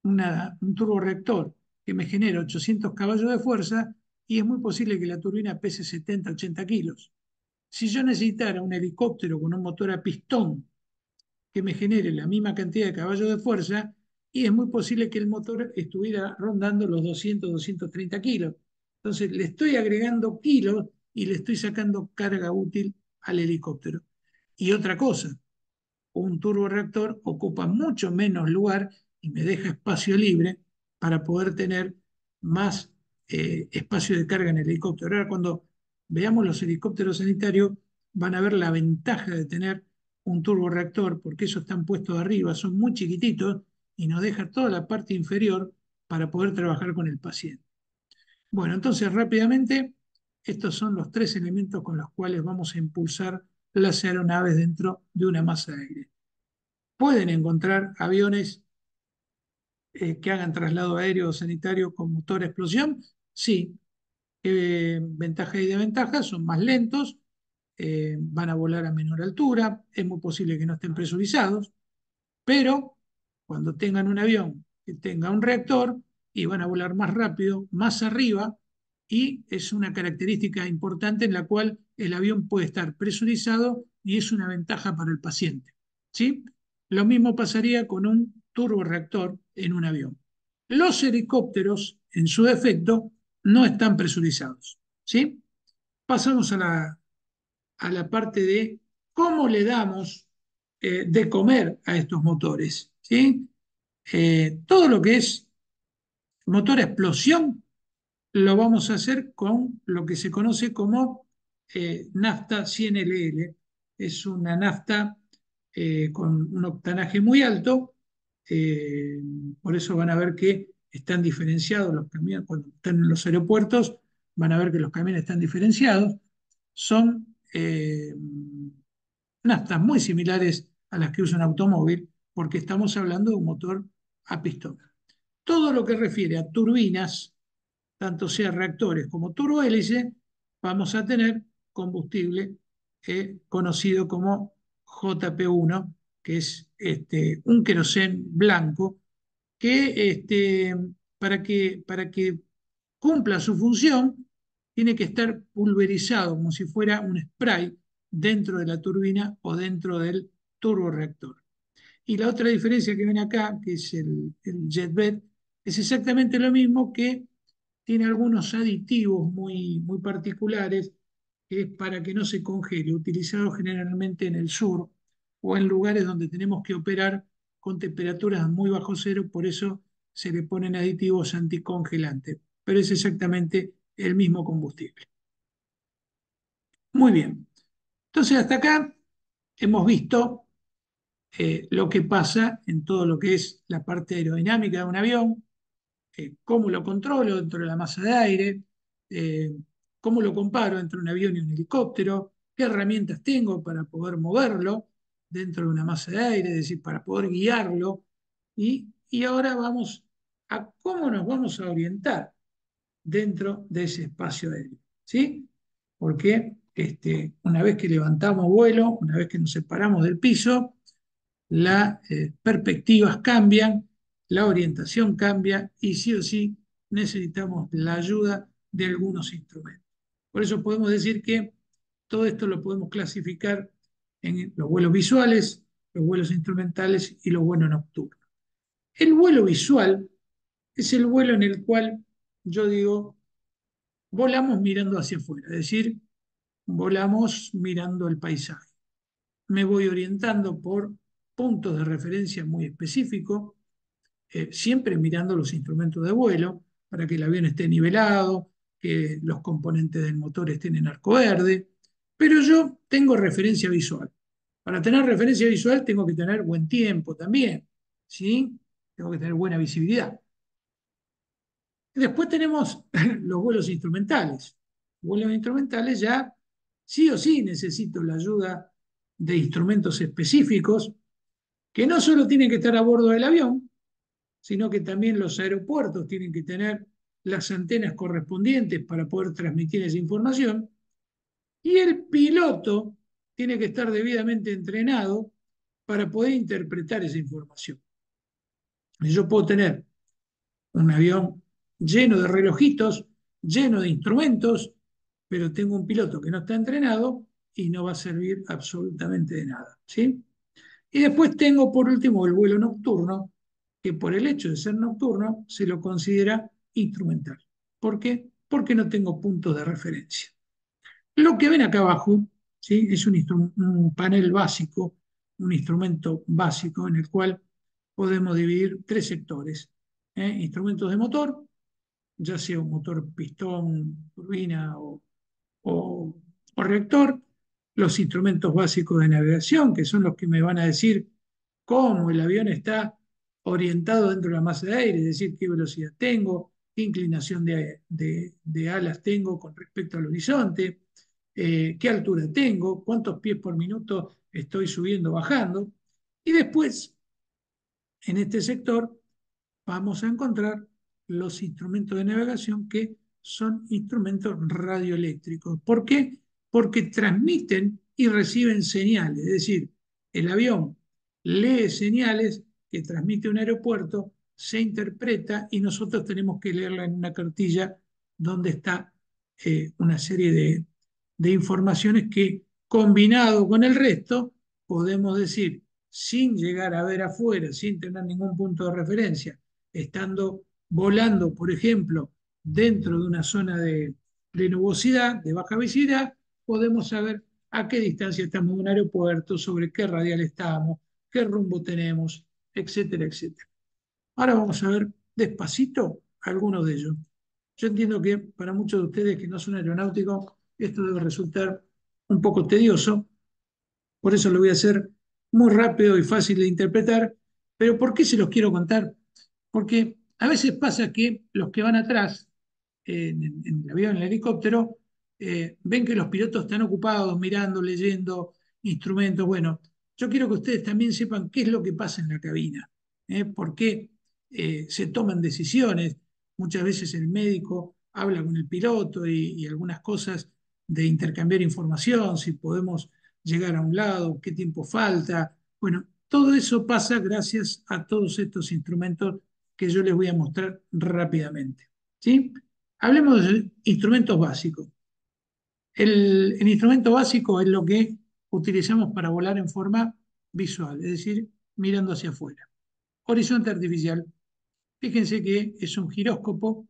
un turborreactor que me genera 800 caballos de fuerza y es muy posible que la turbina pese 70, 80 kilos. Si yo necesitara un helicóptero con un motor a pistón que me genere la misma cantidad de caballos de fuerza, y es muy posible que el motor estuviera rondando los 200, 230 kilos. Entonces le estoy agregando kilos y le estoy sacando carga útil al helicóptero. Y otra cosa, un turborreactor ocupa mucho menos lugar y me deja espacio libre para poder tener más espacio de carga en el helicóptero. Ahora, cuando veamos los helicópteros sanitarios, van a ver la ventaja de tener un turborreactor, porque esos están puestos arriba, son muy chiquititos y nos deja toda la parte inferior para poder trabajar con el paciente. Bueno, entonces rápidamente, estos son los tres elementos con los cuales vamos a impulsar las aeronaves dentro de una masa de aire. Pueden encontrar aviones que hagan traslado aéreo o sanitario con motor a explosión, sí. Ventajas y desventajas, son más lentos, van a volar a menor altura, es muy posible que no estén presurizados, pero cuando tengan un avión que tenga un reactor y van a volar más rápido, más arriba, y es una característica importante en la cual el avión puede estar presurizado y es una ventaja para el paciente. ¿Sí? Lo mismo pasaría con un turborreactor en un avión. Los helicópteros, en su defecto, no están presurizados. ¿Sí? Pasamos a la parte de cómo le damos de comer a estos motores. ¿Sí? Todo lo que es motor a explosión lo vamos a hacer con lo que se conoce como nafta 100 LL. Es una nafta con un octanaje muy alto, por eso van a ver que están diferenciados los camiones, cuando están en los aeropuertos, van a ver que los camiones están diferenciados, son naftas muy similares a las que usa un automóvil, porque estamos hablando de un motor a pistón. Todo lo que refiere a turbinas, tanto sea reactores como turbohélice, vamos a tener combustible conocido como JP1, que es un querosén blanco, que, para que cumpla su función, tiene que estar pulverizado como si fuera un spray dentro de la turbina o dentro del turborreactor. Y la otra diferencia que ven acá, que es el JetBed, es exactamente lo mismo, que tiene algunos aditivos muy particulares, que es para que no se congele, utilizado generalmente en el sur o en lugares donde tenemos que operar con temperaturas muy bajo cero, por eso se le ponen aditivos anticongelantes, pero es exactamente el mismo combustible. Muy bien, entonces hasta acá hemos visto lo que pasa en todo lo que es la parte aerodinámica de un avión, cómo lo controlo dentro de la masa de aire, eh, cómo lo comparo entre un avión y un helicóptero, qué herramientas tengo para poder moverlo dentro de una masa de aire, es decir, para poder guiarlo. Y ahora vamos a cómo nos vamos a orientar dentro de ese espacio aéreo, ¿sí? Porque una vez que levantamos vuelo, una vez que nos separamos del piso, las perspectivas cambian, la orientación cambia y sí o sí necesitamos la ayuda de algunos instrumentos. Por eso podemos decir que todo esto lo podemos clasificar en los vuelos visuales, los vuelos instrumentales y los vuelos nocturnos. El vuelo visual es el vuelo en el cual yo digo, volamos mirando hacia afuera, es decir, volamos mirando el paisaje. Me voy orientando por puntos de referencia muy específicos, siempre mirando los instrumentos de vuelo para que el avión esté nivelado, que los componentes del motor estén en arco verde, pero yo tengo referencia visual. Para tener referencia visual tengo que tener buen tiempo también, ¿sí? Tengo que tener buena visibilidad. Después tenemos los vuelos instrumentales. Vuelos instrumentales ya sí o sí necesito la ayuda de instrumentos específicos que no solo tienen que estar a bordo del avión, sino que también los aeropuertos tienen que tener las antenas correspondientes para poder transmitir esa información, y el piloto tiene que estar debidamente entrenado para poder interpretar esa información. Yo puedo tener un avión lleno de relojitos, lleno de instrumentos, pero tengo un piloto que no está entrenado y no va a servir absolutamente de nada, ¿sí? Y después tengo por último el vuelo nocturno, que por el hecho de ser nocturno se lo considera instrumental. ¿Por qué? Porque no tengo puntos de referencia. Lo que ven acá abajo, ¿sí? Es un panel básico, un instrumento básico en el cual podemos dividir tres sectores. Instrumentos de motor, ya sea un motor pistón, turbina o, o reactor, los instrumentos básicos de navegación, que son los que me van a decir cómo el avión está orientado dentro de la masa de aire, es decir, qué velocidad tengo, qué inclinación de alas tengo con respecto al horizonte, qué altura tengo, cuántos pies por minuto estoy subiendo o bajando. Y después, en este sector, vamos a encontrar los instrumentos de navegación que son instrumentos radioeléctricos. ¿Por qué? Porque transmiten y reciben señales, es decir, el avión lee señales que transmite un aeropuerto, se interpreta y nosotros tenemos que leerla en una cartilla donde está una serie de informaciones que, combinado con el resto, podemos decir, sin llegar a ver afuera, sin tener ningún punto de referencia, estando volando, por ejemplo, dentro de una zona de nubosidad, de baja visibilidad, podemos saber a qué distancia estamos de un aeropuerto, sobre qué radial estamos, qué rumbo tenemos, etcétera, etcétera. Ahora vamos a ver despacito algunos de ellos. Yo entiendo que para muchos de ustedes que no son aeronáuticos, esto debe resultar un poco tedioso, por eso lo voy a hacer muy rápido y fácil de interpretar. Pero ¿por qué se los quiero contar? Porque A veces pasa que los que van atrás, en el avión, en el helicóptero, ven que los pilotos están ocupados mirando, leyendo instrumentos. Bueno, yo quiero que ustedes también sepan qué es lo que pasa en la cabina, por qué se toman decisiones. Muchas veces el médico habla con el piloto y algunas cosas de intercambiar información, si podemos llegar a un lado, qué tiempo falta. Bueno, todo eso pasa gracias a todos estos instrumentos que yo les voy a mostrar rápidamente. ¿Sí? Hablemos de instrumentos básicos. El instrumento básico es lo que utilizamos para volar en forma visual, es decir, mirando hacia afuera. Horizonte artificial. Fíjense que es un giróscopo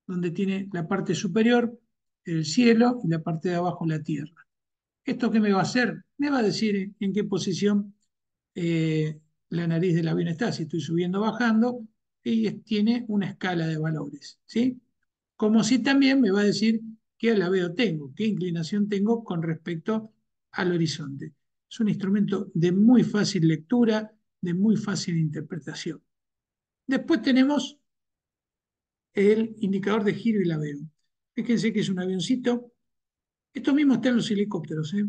donde tiene la parte superior el cielo y la parte de abajo la tierra. ¿Esto qué me va a hacer? Me va a decir en qué posición la nariz del avión está, si estoy subiendo o bajando, y tiene una escala de valores, ¿sí? Como si también me va a decir qué alabeo tengo, qué inclinación tengo con respecto al horizonte. Es un instrumento de muy fácil lectura, de muy fácil interpretación. Después tenemos el indicador de giro y labeo. Fíjense que es un avioncito. Esto mismo está en los helicópteros, ¿eh?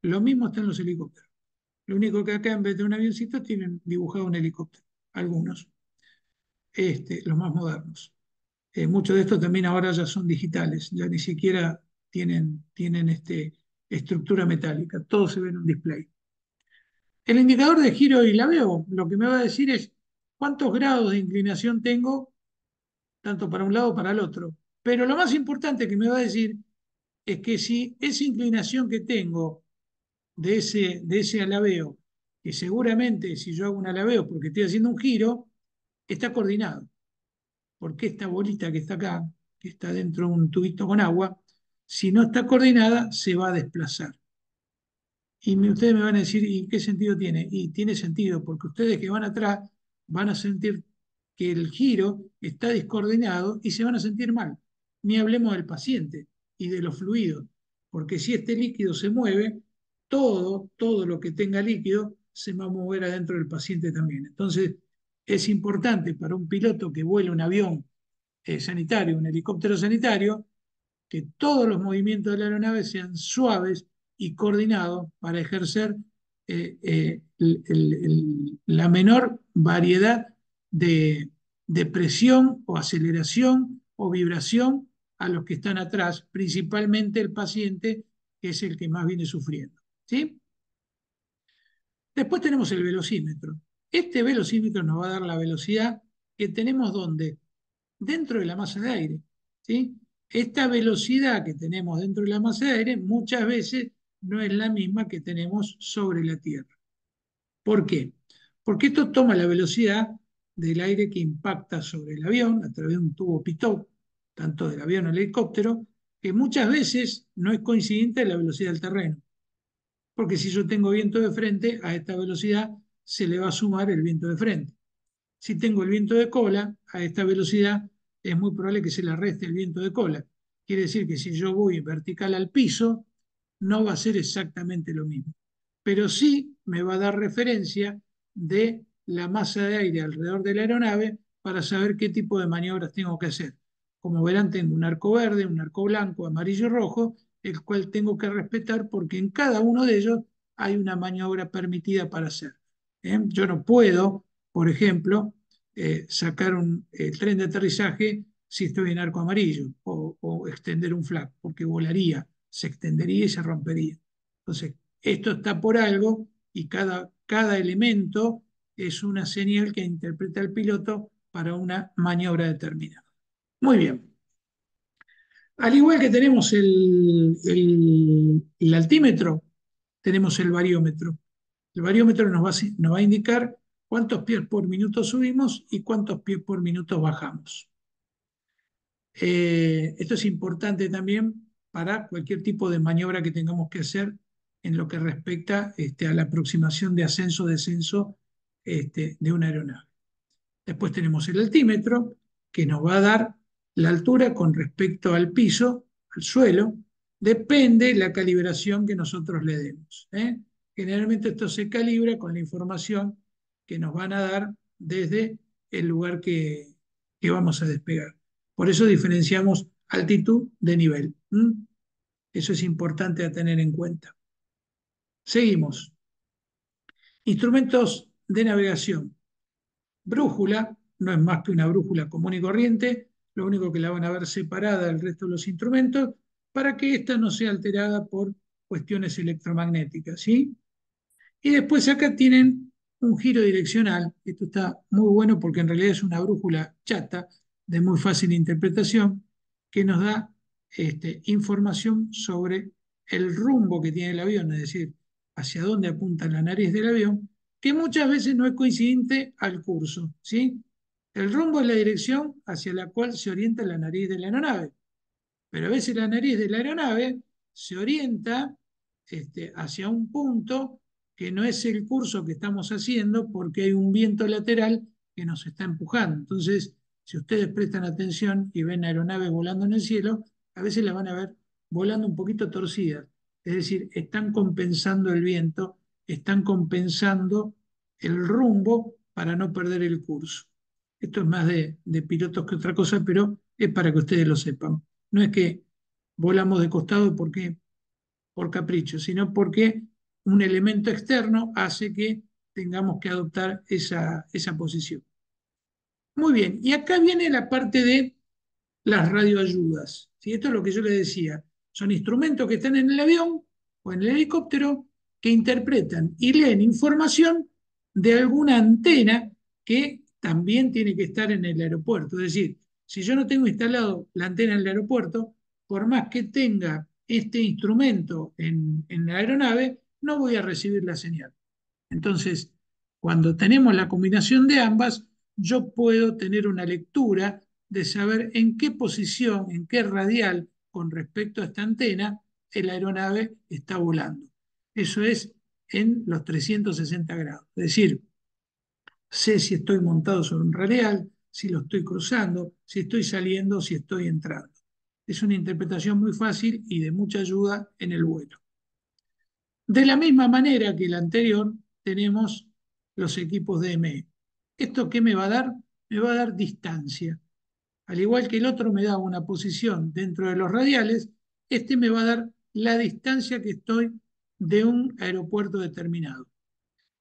Lo mismo está en los helicópteros. Lo único que acá en vez de un avioncito tienen dibujado un helicóptero, algunos, los más modernos. Muchos de estos también ahora ya son digitales, ya ni siquiera tienen estructura metálica, todo se ve en un display. El indicador de giro y labeo lo que me va a decir es cuántos grados de inclinación tengo, tanto para un lado como para el otro. Pero lo más importante que me va a decir es que si esa inclinación que tengo de ese alabeo, que seguramente si yo hago un alabeo porque estoy haciendo un giro, está coordinado. Porque esta bolita que está acá, que está dentro de un tubito con agua, si no está coordinada, se va a desplazar. Y ustedes me van a decir, ¿y qué sentido tiene? Y tiene sentido, porque ustedes que van atrás van a sentir que el giro está descoordinado y se van a sentir mal. Ni hablemos del paciente y de los fluidos, porque si este líquido se mueve, todo lo que tenga líquido se va a mover adentro del paciente también. Entonces, es importante para un piloto que vuela un avión sanitario, un helicóptero sanitario, que todos los movimientos de la aeronave sean suaves y coordinados para ejercer la menor variedad de presión o aceleración o vibración a los que están atrás, principalmente el paciente, que es el que más viene sufriendo. ¿Sí? Después tenemos el velocímetro. Este velocímetro nos va a dar la velocidad que tenemos donde dentro de la masa de aire. ¿Sí? Esta velocidad que tenemos dentro de la masa de aire muchas veces no es la misma que tenemos sobre la Tierra. ¿Por qué? Porque esto toma la velocidad del aire que impacta sobre el avión a través de un tubo pitot, tanto del avión o el helicóptero, que muchas veces no es coincidente a la velocidad del terreno. Porque si yo tengo viento de frente, a esta velocidad se le va a sumar el viento de frente. Si tengo el viento de cola, a esta velocidad es muy probable que se le reste el viento de cola. Quiere decir que si yo voy vertical al piso, no va a ser exactamente lo mismo. Pero sí me va a dar referencia de la masa de aire alrededor de la aeronave para saber qué tipo de maniobras tengo que hacer. Como verán, tengo un arco verde, un arco blanco, amarillo y rojo, el cual tengo que respetar porque en cada uno de ellos hay una maniobra permitida para hacer. Yo no puedo, por ejemplo, sacar un tren de aterrizaje si estoy en arco amarillo o extender un flap, porque volaría, se extendería y se rompería. Entonces, esto está por algo y cada elemento es una señal que interpreta el piloto para una maniobra determinada. Muy bien. Al igual que tenemos el altímetro, tenemos el bariómetro. El bariómetro nos va a indicar cuántos pies por minuto subimos y cuántos pies por minuto bajamos. Esto es importante también para cualquier tipo de maniobra que tengamos que hacer en lo que respecta a la aproximación de ascenso-descenso de una aeronave. Después tenemos el altímetro, que nos va a dar la altura con respecto al piso, al suelo, depende la calibración que nosotros le demos. Generalmente esto se calibra con la información que nos van a dar desde el lugar que vamos a despegar. Por eso diferenciamos altitud de nivel. Eso es importante a tener en cuenta. Seguimos. Instrumentos de navegación. Brújula, no es más que una brújula común y corriente, lo único que la van a ver separada del resto de los instrumentos para que ésta no sea alterada por cuestiones electromagnéticas, ¿sí? Y después acá tienen un giro direccional. Esto está muy bueno porque en realidad es una brújula chata de muy fácil interpretación que nos da información sobre el rumbo que tiene el avión, es decir, hacia dónde apunta la nariz del avión, que muchas veces no es coincidente al curso, ¿sí? El rumbo es la dirección hacia la cual se orienta la nariz de la aeronave, pero a veces la nariz de la aeronave se orienta hacia un punto que no es el curso que estamos haciendo porque hay un viento lateral que nos está empujando. Entonces, si ustedes prestan atención y ven aeronaves volando en el cielo, a veces las van a ver volando un poquito torcidas. Es decir, están compensando el viento, están compensando el rumbo para no perder el curso. Esto es más de pilotos que otra cosa, pero es para que ustedes lo sepan. No es que volamos de costado porque por capricho, sino porque un elemento externo hace que tengamos que adoptar esa posición. Muy bien, y acá viene la parte de las radioayudas. ¿Sí? Esto es lo que yo les decía. Son instrumentos que están en el avión o en el helicóptero que interpretan y leen información de alguna antena que también tiene que estar en el aeropuerto. Es decir, si yo no tengo instalado la antena en el aeropuerto, por más que tenga este instrumento en la aeronave, no voy a recibir la señal. Entonces, cuando tenemos la combinación de ambas, yo puedo tener una lectura de saber en qué posición, en qué radial con respecto a esta antena, el aeronave está volando. Eso es en los 360 grados. Es decir, sé si estoy montado sobre un radial, si lo estoy cruzando, si estoy saliendo, si estoy entrando. Es una interpretación muy fácil y de mucha ayuda en el vuelo. De la misma manera que el anterior, tenemos los equipos DME. ¿Esto qué me va a dar? Me va a dar distancia. Al igual que el otro me da una posición dentro de los radiales, este me va a dar la distancia que estoy de un aeropuerto determinado.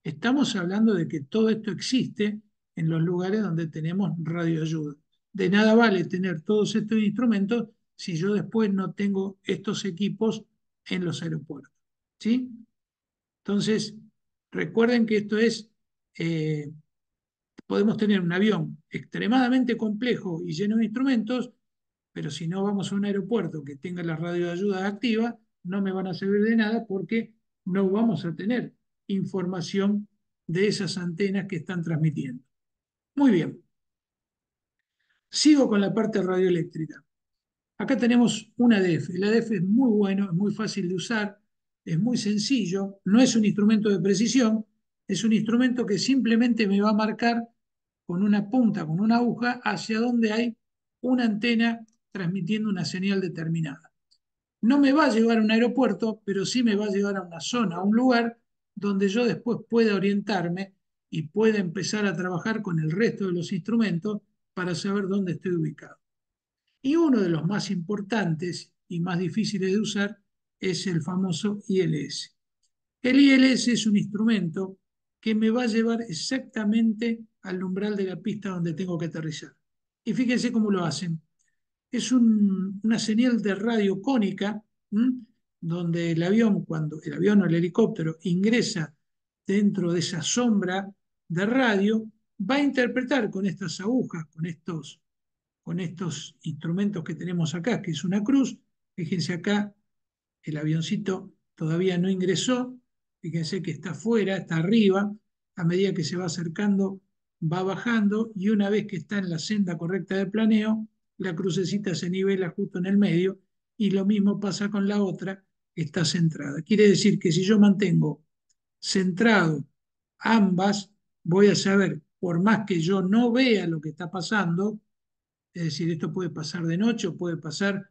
Estamos hablando de que todo esto existe en los lugares donde tenemos radioayuda. De nada vale tener todos estos instrumentos si yo después no tengo estos equipos en los aeropuertos. ¿Sí? Entonces, recuerden que esto es, eh, podemos tener un avión extremadamente complejo y lleno de instrumentos, pero si no vamos a un aeropuerto que tenga la radio de ayuda activa, no me van a servir de nada porque no vamos a tener información de esas antenas que están transmitiendo. Muy bien, sigo con la parte radioeléctrica. Acá tenemos un ADF. El ADF es muy bueno, es muy fácil de usar, es muy sencillo, no es un instrumento de precisión, es un instrumento que simplemente me va a marcar con una punta, con una aguja, hacia donde hay una antena transmitiendo una señal determinada. No me va a llevar a un aeropuerto, pero sí me va a llevar a una zona, a un lugar donde yo después pueda orientarme y pueda empezar a trabajar con el resto de los instrumentos para saber dónde estoy ubicado. Y uno de los más importantes y más difíciles de usar es el famoso ILS. El ILS es un instrumento que me va a llevar exactamente al umbral de la pista donde tengo que aterrizar. Y fíjense cómo lo hacen. Es una señal de radio cónica, donde el avión, cuando el avión o el helicóptero ingresa dentro de esa sombra de radio, va a interpretar con estas agujas, con estos instrumentos que tenemos acá, que es una cruz. Fíjense acá, el avioncito todavía no ingresó, fíjense que está afuera, está arriba, a medida que se va acercando, va bajando y una vez que está en la senda correcta de planeo, la crucecita se nivela justo en el medio y lo mismo pasa con la otra, que está centrada. Quiere decir que si yo mantengo centrado ambas, voy a saber, por más que yo no vea lo que está pasando, es decir, esto puede pasar de noche o puede pasar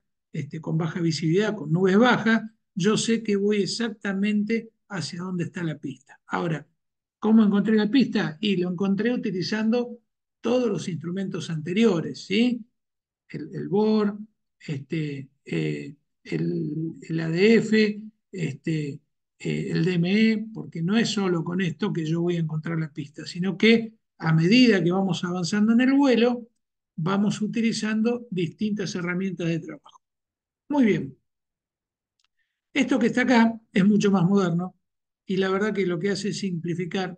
con baja visibilidad, con nubes bajas, yo sé que voy exactamente hacia dónde está la pista. Ahora, ¿cómo encontré la pista? Y lo encontré utilizando todos los instrumentos anteriores, ¿sí? El BOR, el ADF, el DME, porque no es solo con esto que yo voy a encontrar la pista, sino que a medida que vamos avanzando en el vuelo, vamos utilizando distintas herramientas de trabajo. Muy bien, esto que está acá es mucho más moderno y la verdad que lo que hace es simplificar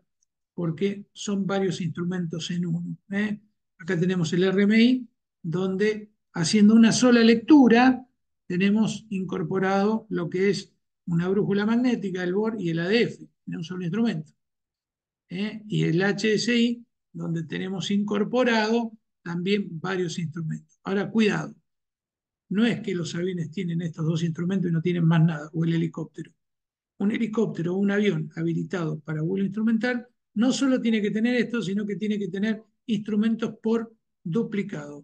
porque son varios instrumentos en uno, ¿eh? Acá tenemos el RMI, donde haciendo una sola lectura tenemos incorporado lo que es una brújula magnética, el BOR y el ADF en un solo instrumento, ¿eh? Y el HSI, donde tenemos incorporado también varios instrumentos. Ahora, cuidado, no es que los aviones tienen estos dos instrumentos y no tienen más nada, o el helicóptero. Un helicóptero o un avión habilitado para vuelo instrumental no solo tiene que tener esto, sino que tiene que tener instrumentos por duplicado.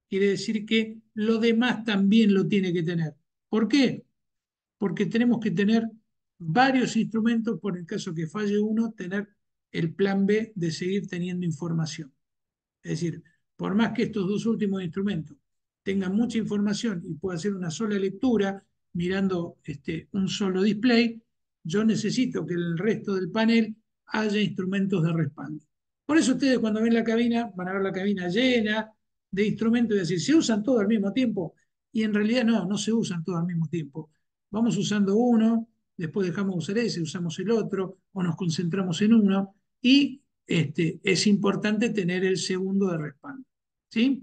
Quiere decir que lo demás también lo tiene que tener. ¿Por qué? Porque tenemos que tener varios instrumentos por el caso que falle uno, tener el plan B de seguir teniendo información. Es decir, por más que estos dos últimos instrumentos tengan mucha información y pueda hacer una sola lectura mirando un solo display, yo necesito que en el resto del panel haya instrumentos de respaldo. Por eso ustedes cuando ven la cabina van a ver la cabina llena de instrumentos y decir, ¿se usan todos al mismo tiempo? Y en realidad no, no se usan todos al mismo tiempo. Vamos usando uno, después dejamos de usar ese, usamos el otro, o nos concentramos en uno, y es importante tener el segundo de respaldo. ¿Sí?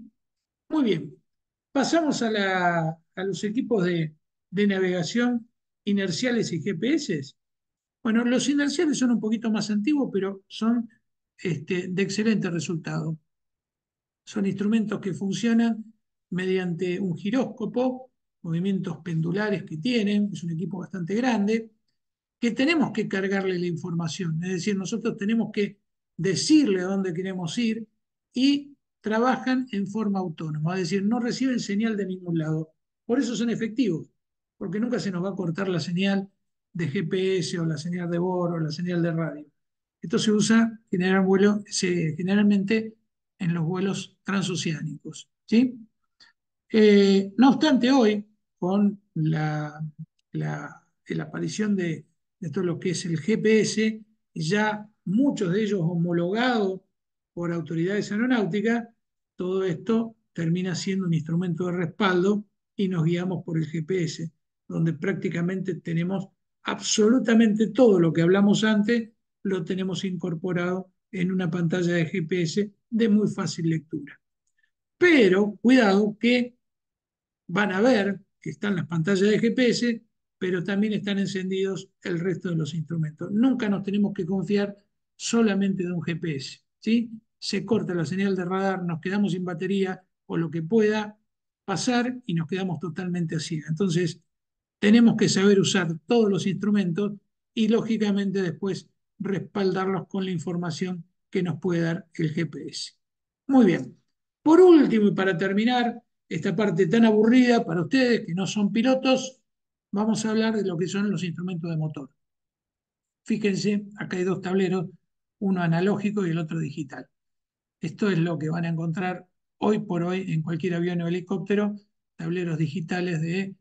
Muy bien. Pasamos a los equipos de navegación inerciales y GPS. Bueno, los inerciales son un poquito más antiguos, pero son de excelente resultado. Son instrumentos que funcionan mediante un giróscopo, movimientos pendulares que tienen, es un equipo bastante grande, que tenemos que cargarle la información, es decir, nosotros tenemos que decirle a dónde queremos ir y trabajan en forma autónoma, es decir, no reciben señal de ningún lado. Por eso son efectivos, porque nunca se nos va a cortar la señal de GPS o la señal de BOR o la señal de radio. Esto se usa generalmente en los vuelos transoceánicos, ¿sí? No obstante, hoy, con la aparición de todo lo que es el GPS, ya muchos de ellos homologados por autoridades aeronáuticas, todo esto termina siendo un instrumento de respaldo y nos guiamos por el GPS, donde prácticamente tenemos absolutamente todo lo que hablamos antes, lo tenemos incorporado en una pantalla de GPS de muy fácil lectura. Pero cuidado que van a ver que están las pantallas de GPS, pero también están encendidos el resto de los instrumentos. Nunca nos tenemos que confiar solamente de un GPS, ¿sí? Se corta la señal de radar, nos quedamos sin batería o lo que pueda pasar y nos quedamos totalmente a ciega. Entonces, tenemos que saber usar todos los instrumentos y, lógicamente, después respaldarlos con la información que nos puede dar el GPS. Muy bien. Por último, y para terminar esta parte tan aburrida para ustedes que no son pilotos, vamos a hablar de lo que son los instrumentos de motor. Fíjense, acá hay dos tableros, uno analógico y el otro digital. Esto es lo que van a encontrar hoy por hoy en cualquier avión o helicóptero, tableros digitales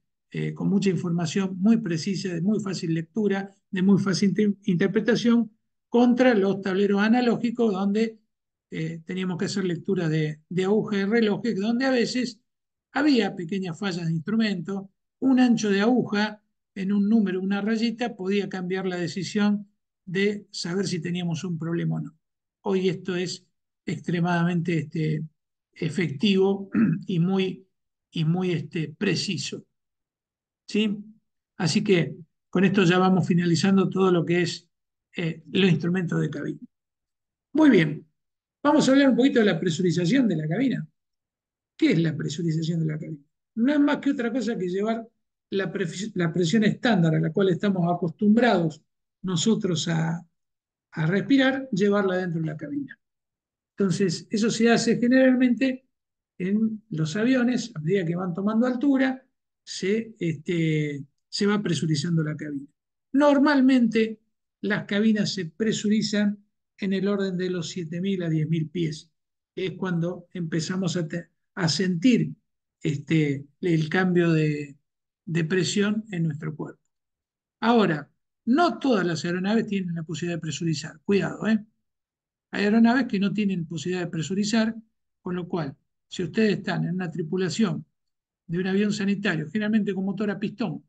con mucha información muy precisa, de muy fácil lectura, de muy fácil interpretación, contra los tableros analógicos donde teníamos que hacer lectura de aguja y relojes, donde a veces había pequeñas fallas de instrumento, un ancho de aguja en un número, una rayita, podía cambiar la decisión de saber si teníamos un problema o no. Hoy esto es extremadamente efectivo y muy preciso. ¿Sí? Así que con esto ya vamos finalizando todo lo que es los instrumentos de cabina. Muy bien, vamos a hablar un poquito de la presurización de la cabina. ¿Qué es la presurización de la cabina? No es más que otra cosa que llevar la presión estándar a la cual estamos acostumbrados nosotros a respirar, llevarla dentro de la cabina. Entonces, eso se hace generalmente en los aviones, a medida que van tomando altura, se va presurizando la cabina. Normalmente, las cabinas se presurizan en el orden de los 7.000 a 10.000 pies. es cuando empezamos a sentir el cambio de presión en nuestro cuerpo. Ahora, no todas las aeronaves tienen la posibilidad de presurizar. Cuidado, ¿eh? Hay aeronaves que no tienen posibilidad de presurizar, con lo cual, si ustedes están en una tripulación de un avión sanitario, generalmente con motor a pistón,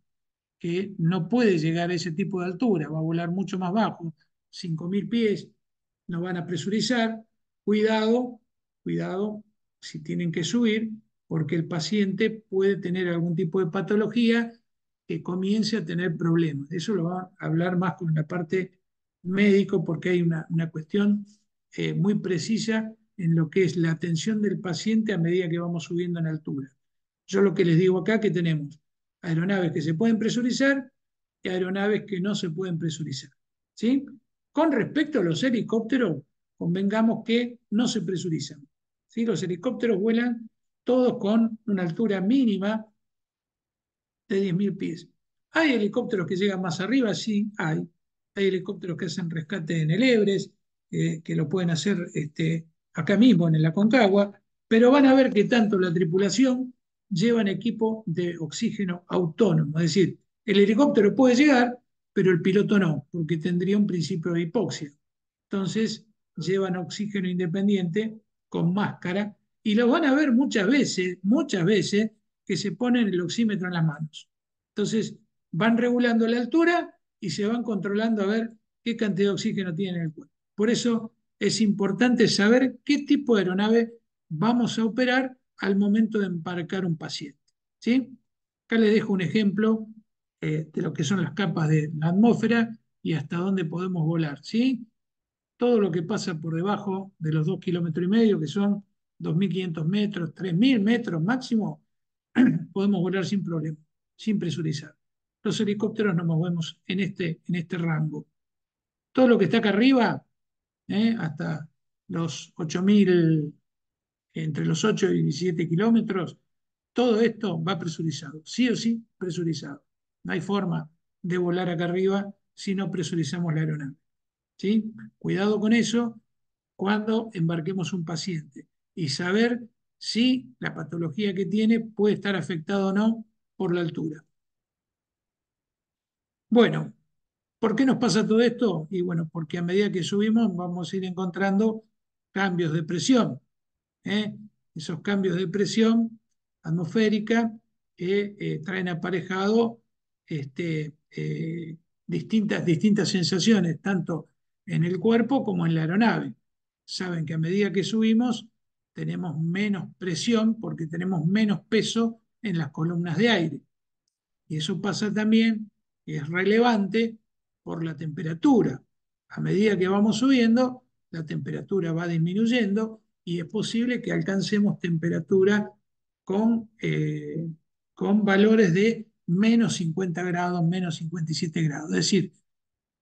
que no puede llegar a ese tipo de altura, va a volar mucho más bajo, 5.000 pies, no van a presurizar. Cuidado, cuidado si tienen que subir, porque el paciente puede tener algún tipo de patología que comience a tener problemas. Eso lo va a hablar más con la parte médico, porque hay una cuestión muy precisa en lo que es la atención del paciente a medida que vamos subiendo en altura. Yo lo que les digo acá que tenemos aeronaves que se pueden presurizar y aeronaves que no se pueden presurizar. ¿Sí? Con respecto a los helicópteros, convengamos que no se presurizan. ¿Sí? Los helicópteros vuelan todos con una altura mínima de 10.000 pies. ¿Hay helicópteros que llegan más arriba? Sí, hay. Hay helicópteros que hacen rescate en el Everest, que lo pueden hacer acá mismo en el Aconcagua, pero van a ver que tanto la tripulación llevan equipo de oxígeno autónomo, es decir, el helicóptero puede llegar, pero el piloto no, porque tendría un principio de hipoxia. Entonces, llevan oxígeno independiente con máscara y los van a ver muchas veces que se ponen el oxímetro en las manos. Entonces, van regulando la altura y se van controlando a ver qué cantidad de oxígeno tiene en el cuerpo. Por eso es importante saber qué tipo de aeronave vamos a operar al momento de embarcar un paciente. ¿Sí? Acá les dejo un ejemplo de lo que son las capas de la atmósfera y hasta dónde podemos volar. ¿Sí? Todo lo que pasa por debajo de los 2,5 kilómetros, que son 2.500 metros, 3.000 metros máximo, podemos volar sin problema, sin presurizar. Los helicópteros nos movemos en este rango. Todo lo que está acá arriba, hasta los 8.000, entre los 8 y 17 kilómetros, todo esto va presurizado, sí o sí presurizado. No hay forma de volar acá arriba si no presurizamos la aeronave. ¿Sí? Cuidado con eso cuando embarquemos un paciente y saber si la patología que tiene puede estar afectada o no por la altura. Bueno, ¿por qué nos pasa todo esto? Y bueno, porque a medida que subimos vamos a ir encontrando cambios de presión. ¿eh? Esos cambios de presión atmosférica que traen aparejado distintas sensaciones, tanto en el cuerpo como en la aeronave. Saben que a medida que subimos tenemos menos presión porque tenemos menos peso en las columnas de aire. Y eso pasa también, es relevante por la temperatura. A medida que vamos subiendo, la temperatura va disminuyendo y es posible que alcancemos temperatura con, eh, con valores de menos 50 grados, menos 57 grados. Es decir,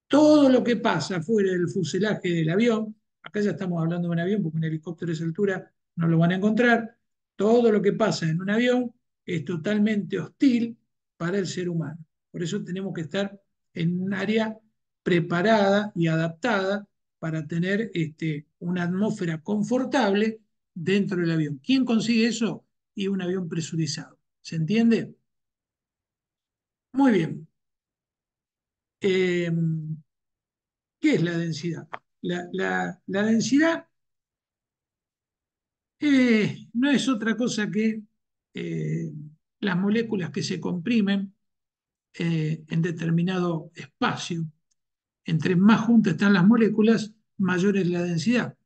todo lo que pasa fuera del fuselaje del avión, acá ya estamos hablando de un avión porque un helicóptero de esa altura no lo van a encontrar, todo lo que pasa en un avión es totalmente hostil para el ser humano. Por eso tenemos que estar en un área preparada y adaptada para tener una atmósfera confortable dentro del avión. ¿Quién consigue eso? Y un avión presurizado. ¿Se entiende? Muy bien. Eh, ¿Qué es la densidad? La densidad no es otra cosa que eh, las moléculas que se comprimen en determinado espacio. Entre más juntas están las moléculas, mayor es la densidad,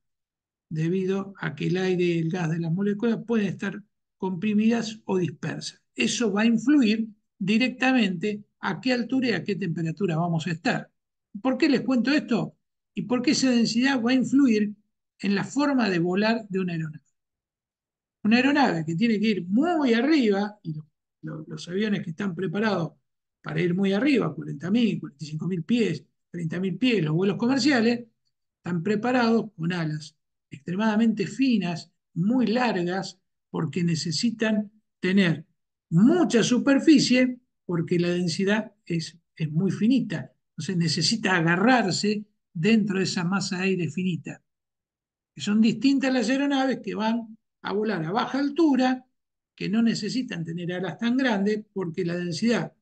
debido a que el aire y el gas de las moléculas pueden estar comprimidas o dispersas. Eso va a influir directamente a qué altura y a qué temperatura vamos a estar. ¿Por qué les cuento esto? Y por qué esa densidad va a influir en la forma de volar de una aeronave. Una aeronave que tiene que ir muy arriba, y los aviones que están preparados para ir muy arriba, 40.000, 45.000 pies, 30.000 pies, los vuelos comerciales, están preparados con alas extremadamente finas, muy largas, porque necesitan tener mucha superficie, porque la densidad es muy finita. Entonces necesita agarrarse dentro de esa masa de aire finita. que son distintas las aeronaves que van a volar a baja altura, que no necesitan tener alas tan grandes porque la densidad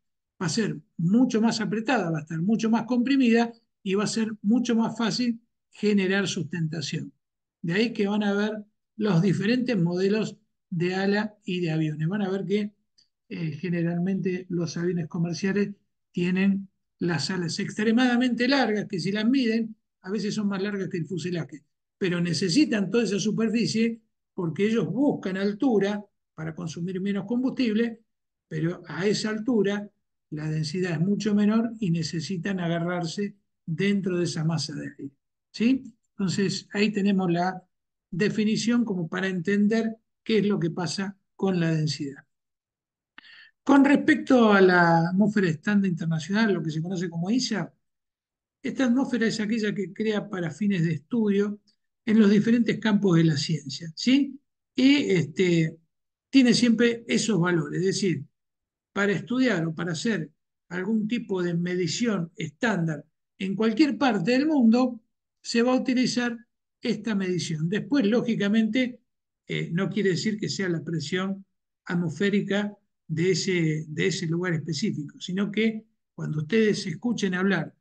va a ser mucho más apretada, va a estar mucho más comprimida y va a ser mucho más fácil generar sustentación. De ahí que van a ver los diferentes modelos de ala y de aviones. Van a ver que generalmente los aviones comerciales tienen las alas extremadamente largas, que si las miden, a veces son más largas que el fuselaje, pero necesitan toda esa superficie porque ellos buscan altura para consumir menos combustible, pero a esa altura la densidad es mucho menor y necesitan agarrarse dentro de esa masa de aire. ¿Sí? Entonces ahí tenemos la definición como para entender qué es lo que pasa con la densidad. Con respecto a la atmósfera estándar internacional, lo que se conoce como ISA, esta atmósfera es aquella que crea para fines de estudio en los diferentes campos de la ciencia, ¿sí? Y tiene siempre esos valores, es decir, para estudiar o para hacer algún tipo de medición estándar en cualquier parte del mundo, se va a utilizar esta medición. Después, lógicamente, no quiere decir que sea la presión atmosférica de ese lugar específico, sino que cuando ustedes escuchen hablar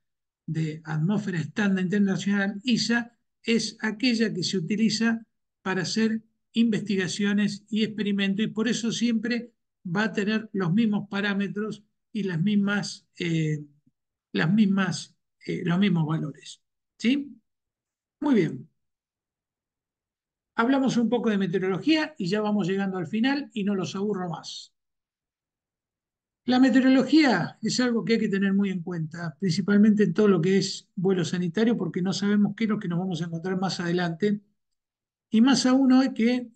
de atmósfera estándar internacional, ISA, es aquella que se utiliza para hacer investigaciones y experimentos y por eso siempre va a tener los mismos parámetros y los mismos valores. ¿Sí? Muy bien. Hablamos un poco de meteorología y ya vamos llegando al final y no los aburro más. La meteorología es algo que hay que tener muy en cuenta, principalmente en todo lo que es vuelo sanitario, porque no sabemos qué es lo que nos vamos a encontrar más adelante, y más aún hoy que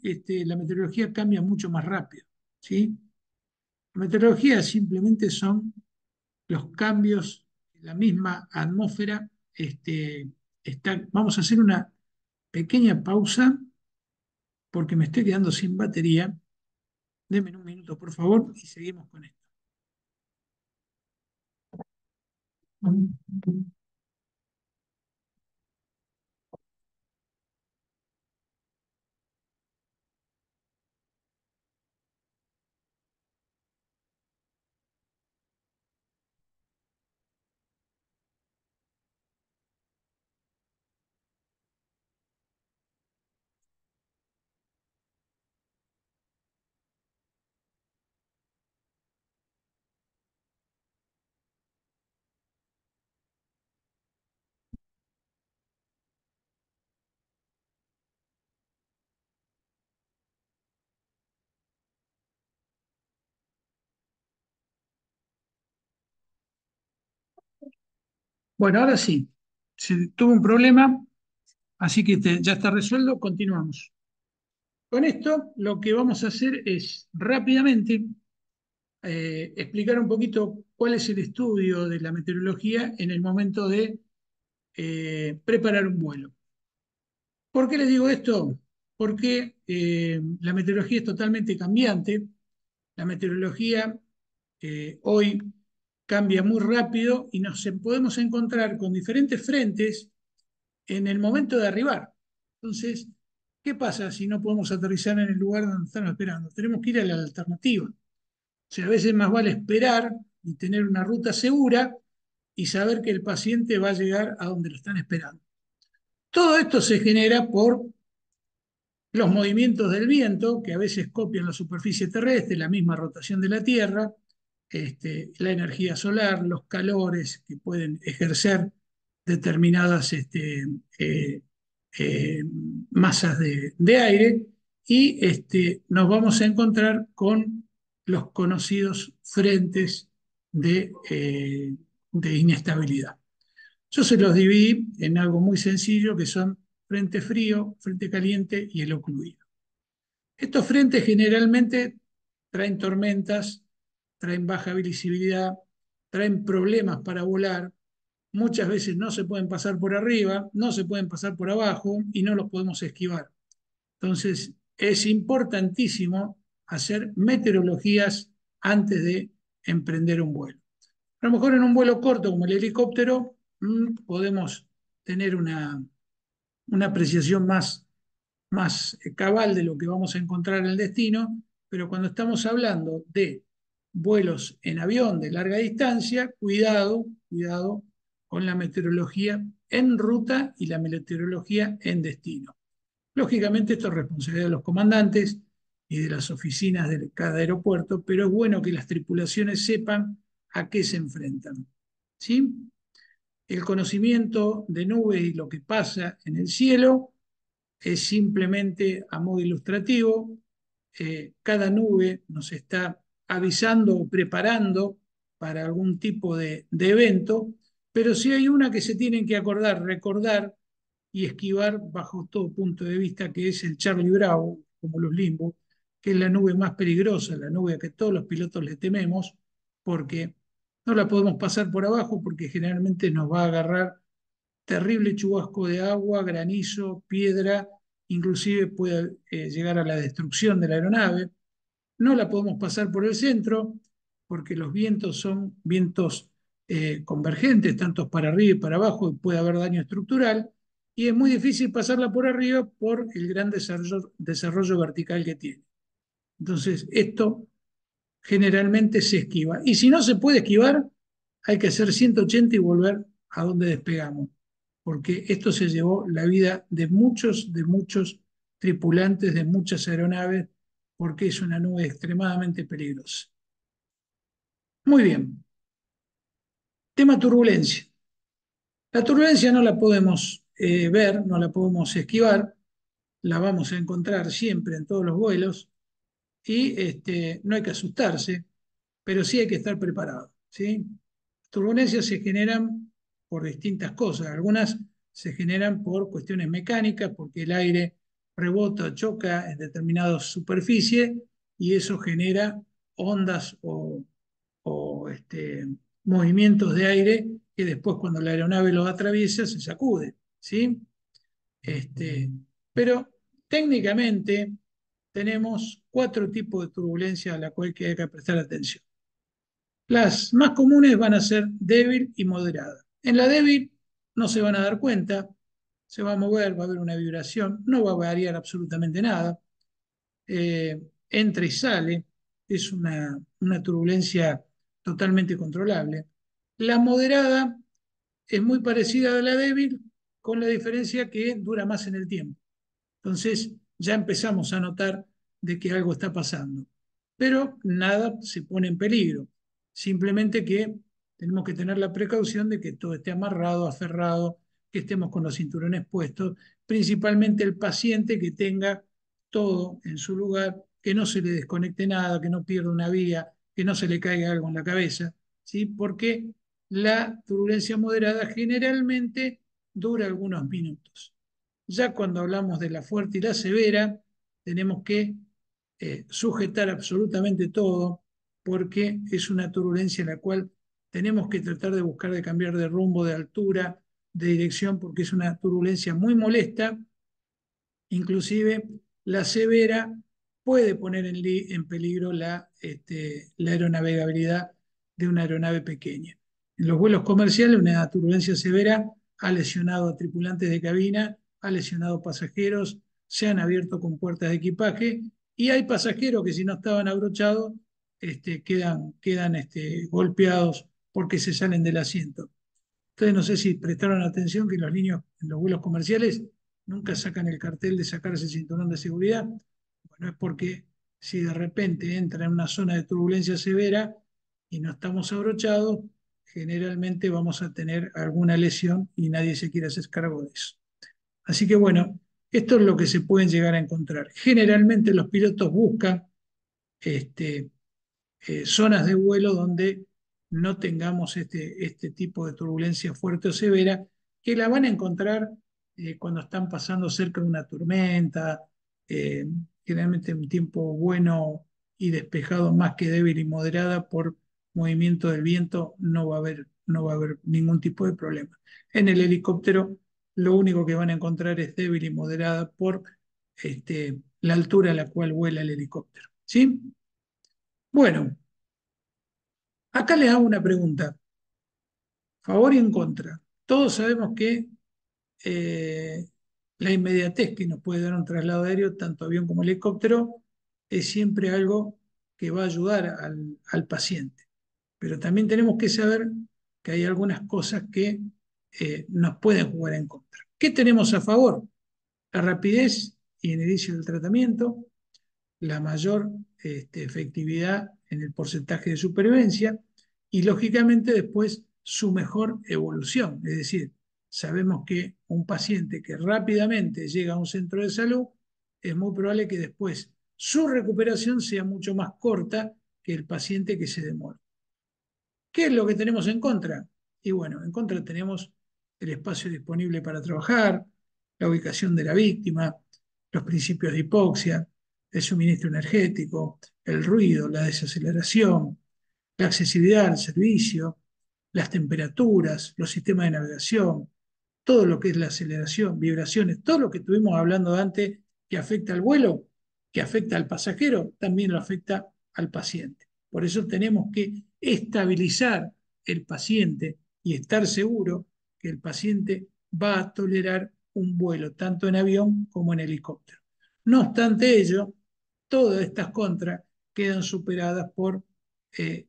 la meteorología cambia mucho más rápido. ¿Sí? La meteorología simplemente son los cambios en la misma atmósfera. Vamos a hacer una pequeña pausa porque me estoy quedando sin batería. Denme un minuto, por favor, y seguimos con esto. Bueno, ahora sí, se tuvo un problema, así que ya está resuelto, continuamos. Con esto lo que vamos a hacer es rápidamente explicar un poquito cuál es el estudio de la meteorología en el momento de preparar un vuelo. ¿Por qué les digo esto? Porque la meteorología es totalmente cambiante. La meteorología hoy cambia muy rápido y nos podemos encontrar con diferentes frentes en el momento de arribar. Entonces, ¿qué pasa si no podemos aterrizar en el lugar donde estamos esperando? Tenemos que ir a la alternativa. O sea, a veces más vale esperar y tener una ruta segura y saber que el paciente va a llegar a donde lo están esperando. Todo esto se genera por los movimientos del viento, que a veces copian la superficie terrestre, la misma rotación de la Tierra, la energía solar, los calores que pueden ejercer determinadas eh, eh, masas de aire, y nos vamos a encontrar con los conocidos frentes de inestabilidad. Yo se los dividí en algo muy sencillo que son frente frío, frente caliente y el ocluido. Estos frentes generalmente traen tormentas, traen baja visibilidad, traen problemas para volar, muchas veces no se pueden pasar por arriba, no se pueden pasar por abajo y no los podemos esquivar. Entonces, es importantísimo hacer meteorologías antes de emprender un vuelo. A lo mejor en un vuelo corto como el helicóptero podemos tener una apreciación más más cabal de lo que vamos a encontrar en el destino, pero cuando estamos hablando de vuelos en avión de larga distancia, cuidado, cuidado con la meteorología en ruta y la meteorología en destino. Lógicamente esto es responsabilidad de los comandantes y de las oficinas de cada aeropuerto, pero es bueno que las tripulaciones sepan a qué se enfrentan. ¿Sí? El conocimiento de nubes y lo que pasa en el cielo es simplemente a modo ilustrativo. Cada nube nos está avisando o preparando para algún tipo de evento, pero si hay una que se tienen que acordar, recordar y esquivar bajo todo punto de vista, que es el Charlie Bravo, como los Limbo, que es la nube más peligrosa, la nube a que todos los pilotos le tememos, porque no la podemos pasar por abajo porque generalmente nos va a agarrar terrible chubasco de agua, granizo, piedra, inclusive puede llegar a la destrucción de la aeronave. No la podemos pasar por el centro porque los vientos son vientos convergentes, tanto para arriba y para abajo, y puede haber daño estructural. Y es muy difícil pasarla por arriba por el gran desarrollo vertical que tiene. Entonces, esto generalmente se esquiva. Y si no se puede esquivar, hay que hacer 180 y volver a donde despegamos, porque esto se llevó la vida de muchos tripulantes de muchas aeronaves, porque es una nube extremadamente peligrosa. Muy bien, tema turbulencia. La turbulencia no la podemos ver, no la podemos esquivar, la vamos a encontrar siempre en todos los vuelos y no hay que asustarse, pero sí hay que estar preparado, ¿sí? Turbulencias se generan por distintas cosas. Algunas se generan por cuestiones mecánicas, porque el aire rebota, choca en determinadas superficies y eso genera ondas o movimientos de aire que después cuando la aeronave los atraviesa se sacude, ¿sí? Este, pero técnicamente tenemos cuatro tipos de turbulencia a la cual hay que prestar atención. Las más comunes van a ser débil y moderada. En la débil no se van a dar cuenta, se va a mover, va a haber una vibración, no va a variar absolutamente nada, entra y sale, es una turbulencia totalmente controlable. La moderada es muy parecida a la débil, con la diferencia que dura más en el tiempo. Entonces ya empezamos a notar de que algo está pasando. Pero nada se pone en peligro. Simplemente que tenemos que tener la precaución de que todo esté amarrado, aferrado, que estemos con los cinturones puestos, principalmente el paciente que tenga todo en su lugar, que no se le desconecte nada, que no pierda una vía, que no se le caiga algo en la cabeza, ¿sí? Porque la turbulencia moderada generalmente dura algunos minutos. Ya cuando hablamos de la fuerte y la severa, tenemos que sujetar absolutamente todo porque es una turbulencia en la cual tenemos que tratar de buscar de cambiar de rumbo, de altura, de dirección, porque es una turbulencia muy molesta. Inclusive la severa puede poner en peligro la aeronavegabilidad de una aeronave pequeña. En los vuelos comerciales, una turbulencia severa ha lesionado a tripulantes de cabina, ha lesionado pasajeros, se han abierto con puertas de equipaje y hay pasajeros que si no estaban abrochados quedan golpeados porque se salen del asiento. Ustedes no sé si prestaron atención que los niños en los vuelos comerciales nunca sacan el cartel de sacarse el cinturón de seguridad. Bueno, es porque si de repente entra en una zona de turbulencia severa y no estamos abrochados, generalmente vamos a tener alguna lesión y nadie se quiere hacer cargo de eso. Así que bueno, esto es lo que se pueden llegar a encontrar. Generalmente los pilotos buscan este, zonas de vuelo donde no tengamos este tipo de turbulencia fuerte o severa, que la van a encontrar cuando están pasando cerca de una tormenta, eh, generalmente un tiempo bueno y despejado más que débil y moderada por movimiento del viento, no va a haber ningún tipo de problema. En el helicóptero lo único que van a encontrar es débil y moderada por la altura a la cual vuela el helicóptero. ¿Sí? Bueno, acá les hago una pregunta, favor y en contra. Todos sabemos que la inmediatez que nos puede dar un traslado aéreo, tanto avión como helicóptero, es siempre algo que va a ayudar al paciente. Pero también tenemos que saber que hay algunas cosas que nos pueden jugar en contra. ¿Qué tenemos a favor? La rapidez y el inicio del tratamiento, la mayor efectividad en el porcentaje de supervivencia y lógicamente después su mejor evolución. Es decir, sabemos que un paciente que rápidamente llega a un centro de salud es muy probable que después su recuperación sea mucho más corta que el paciente que se demora. ¿Qué es lo que tenemos en contra? Y bueno, en contra tenemos el espacio disponible para trabajar, la ubicación de la víctima, los principios de hipoxia, el suministro energético, el ruido, la desaceleración, la accesibilidad al servicio, las temperaturas, los sistemas de navegación, todo lo que es la aceleración, vibraciones, todo lo que estuvimos hablando antes que afecta al vuelo, que afecta al pasajero, también lo afecta al paciente. Por eso tenemos que estabilizar el paciente y estar seguro que el paciente va a tolerar un vuelo tanto en avión como en helicóptero. No obstante ello, todas estas contras quedan superadas por eh,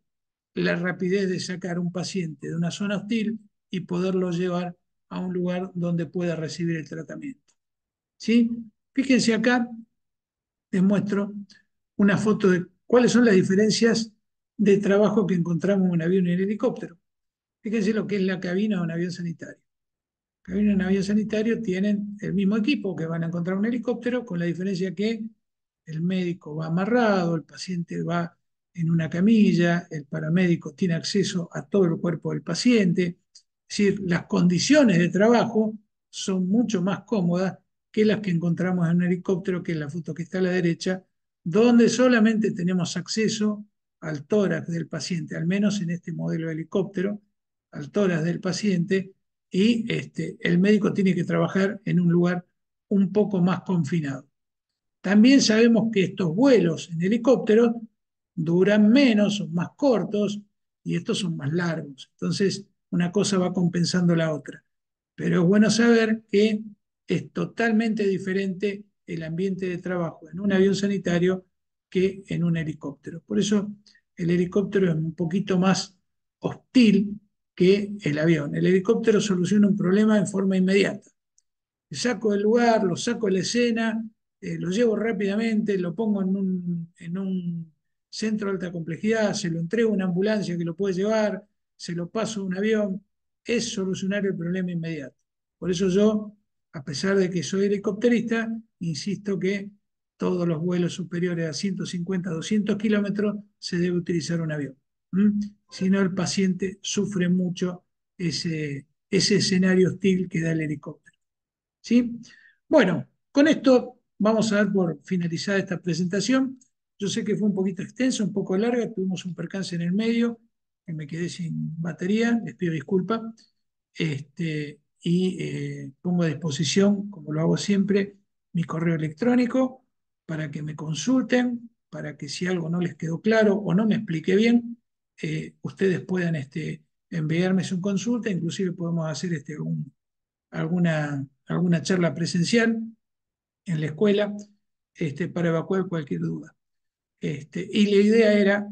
la rapidez de sacar un paciente de una zona hostil y poderlo llevar a un lugar donde pueda recibir el tratamiento. ¿Sí? Fíjense acá, les muestro una foto de cuáles son las diferencias de trabajo que encontramos en un avión y en helicóptero. Fíjense lo que es la cabina de un avión sanitario. La cabina de un avión sanitario tienen el mismo equipo que van a encontrar en un helicóptero, con la diferencia que el médico va amarrado, el paciente va en una camilla, el paramédico tiene acceso a todo el cuerpo del paciente. Es decir, las condiciones de trabajo son mucho más cómodas que las que encontramos en un helicóptero, que es la foto que está a la derecha, donde solamente tenemos acceso al tórax del paciente, al menos en este modelo de helicóptero, al tórax del paciente, y el médico tiene que trabajar en un lugar un poco más confinado. También sabemos que estos vuelos en helicóptero duran menos, son más cortos y estos son más largos. Entonces, una cosa va compensando la otra. Pero es bueno saber que es totalmente diferente el ambiente de trabajo en un avión sanitario que en un helicóptero. Por eso el helicóptero es un poquito más hostil que el avión. El helicóptero soluciona un problema en forma inmediata. Saco del lugar, lo saco de la escena, lo llevo rápidamente, lo pongo en un centro de alta complejidad, se lo entrego a una ambulancia que lo puede llevar, se lo paso a un avión, es solucionar el problema inmediato. Por eso yo, a pesar de que soy helicópterista, insisto que todos los vuelos superiores a 150, 200 kilómetros se debe utilizar un avión. ¿Mm? Si no, el paciente sufre mucho ese escenario hostil que da el helicóptero. ¿Sí? Bueno, con esto vamos a dar por finalizada esta presentación. Yo sé que fue un poquito extenso, un poco larga, tuvimos un percance en el medio, que me quedé sin batería, les pido disculpas, y pongo a disposición, como lo hago siempre, mi correo electrónico para que me consulten, para que si algo no les quedó claro o no me expliqué bien, ustedes puedan enviarme su consulta, inclusive podemos hacer alguna charla presencial en la escuela para evacuar cualquier duda. Y la idea era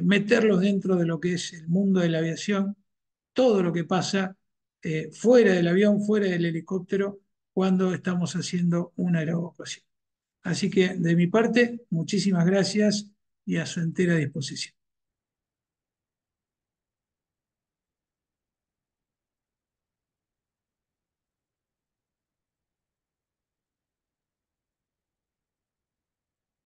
meterlos dentro de lo que es el mundo de la aviación, todo lo que pasa fuera del avión, fuera del helicóptero, cuando estamos haciendo una aeroevacuación. Así que de mi parte, muchísimas gracias y a su entera disposición.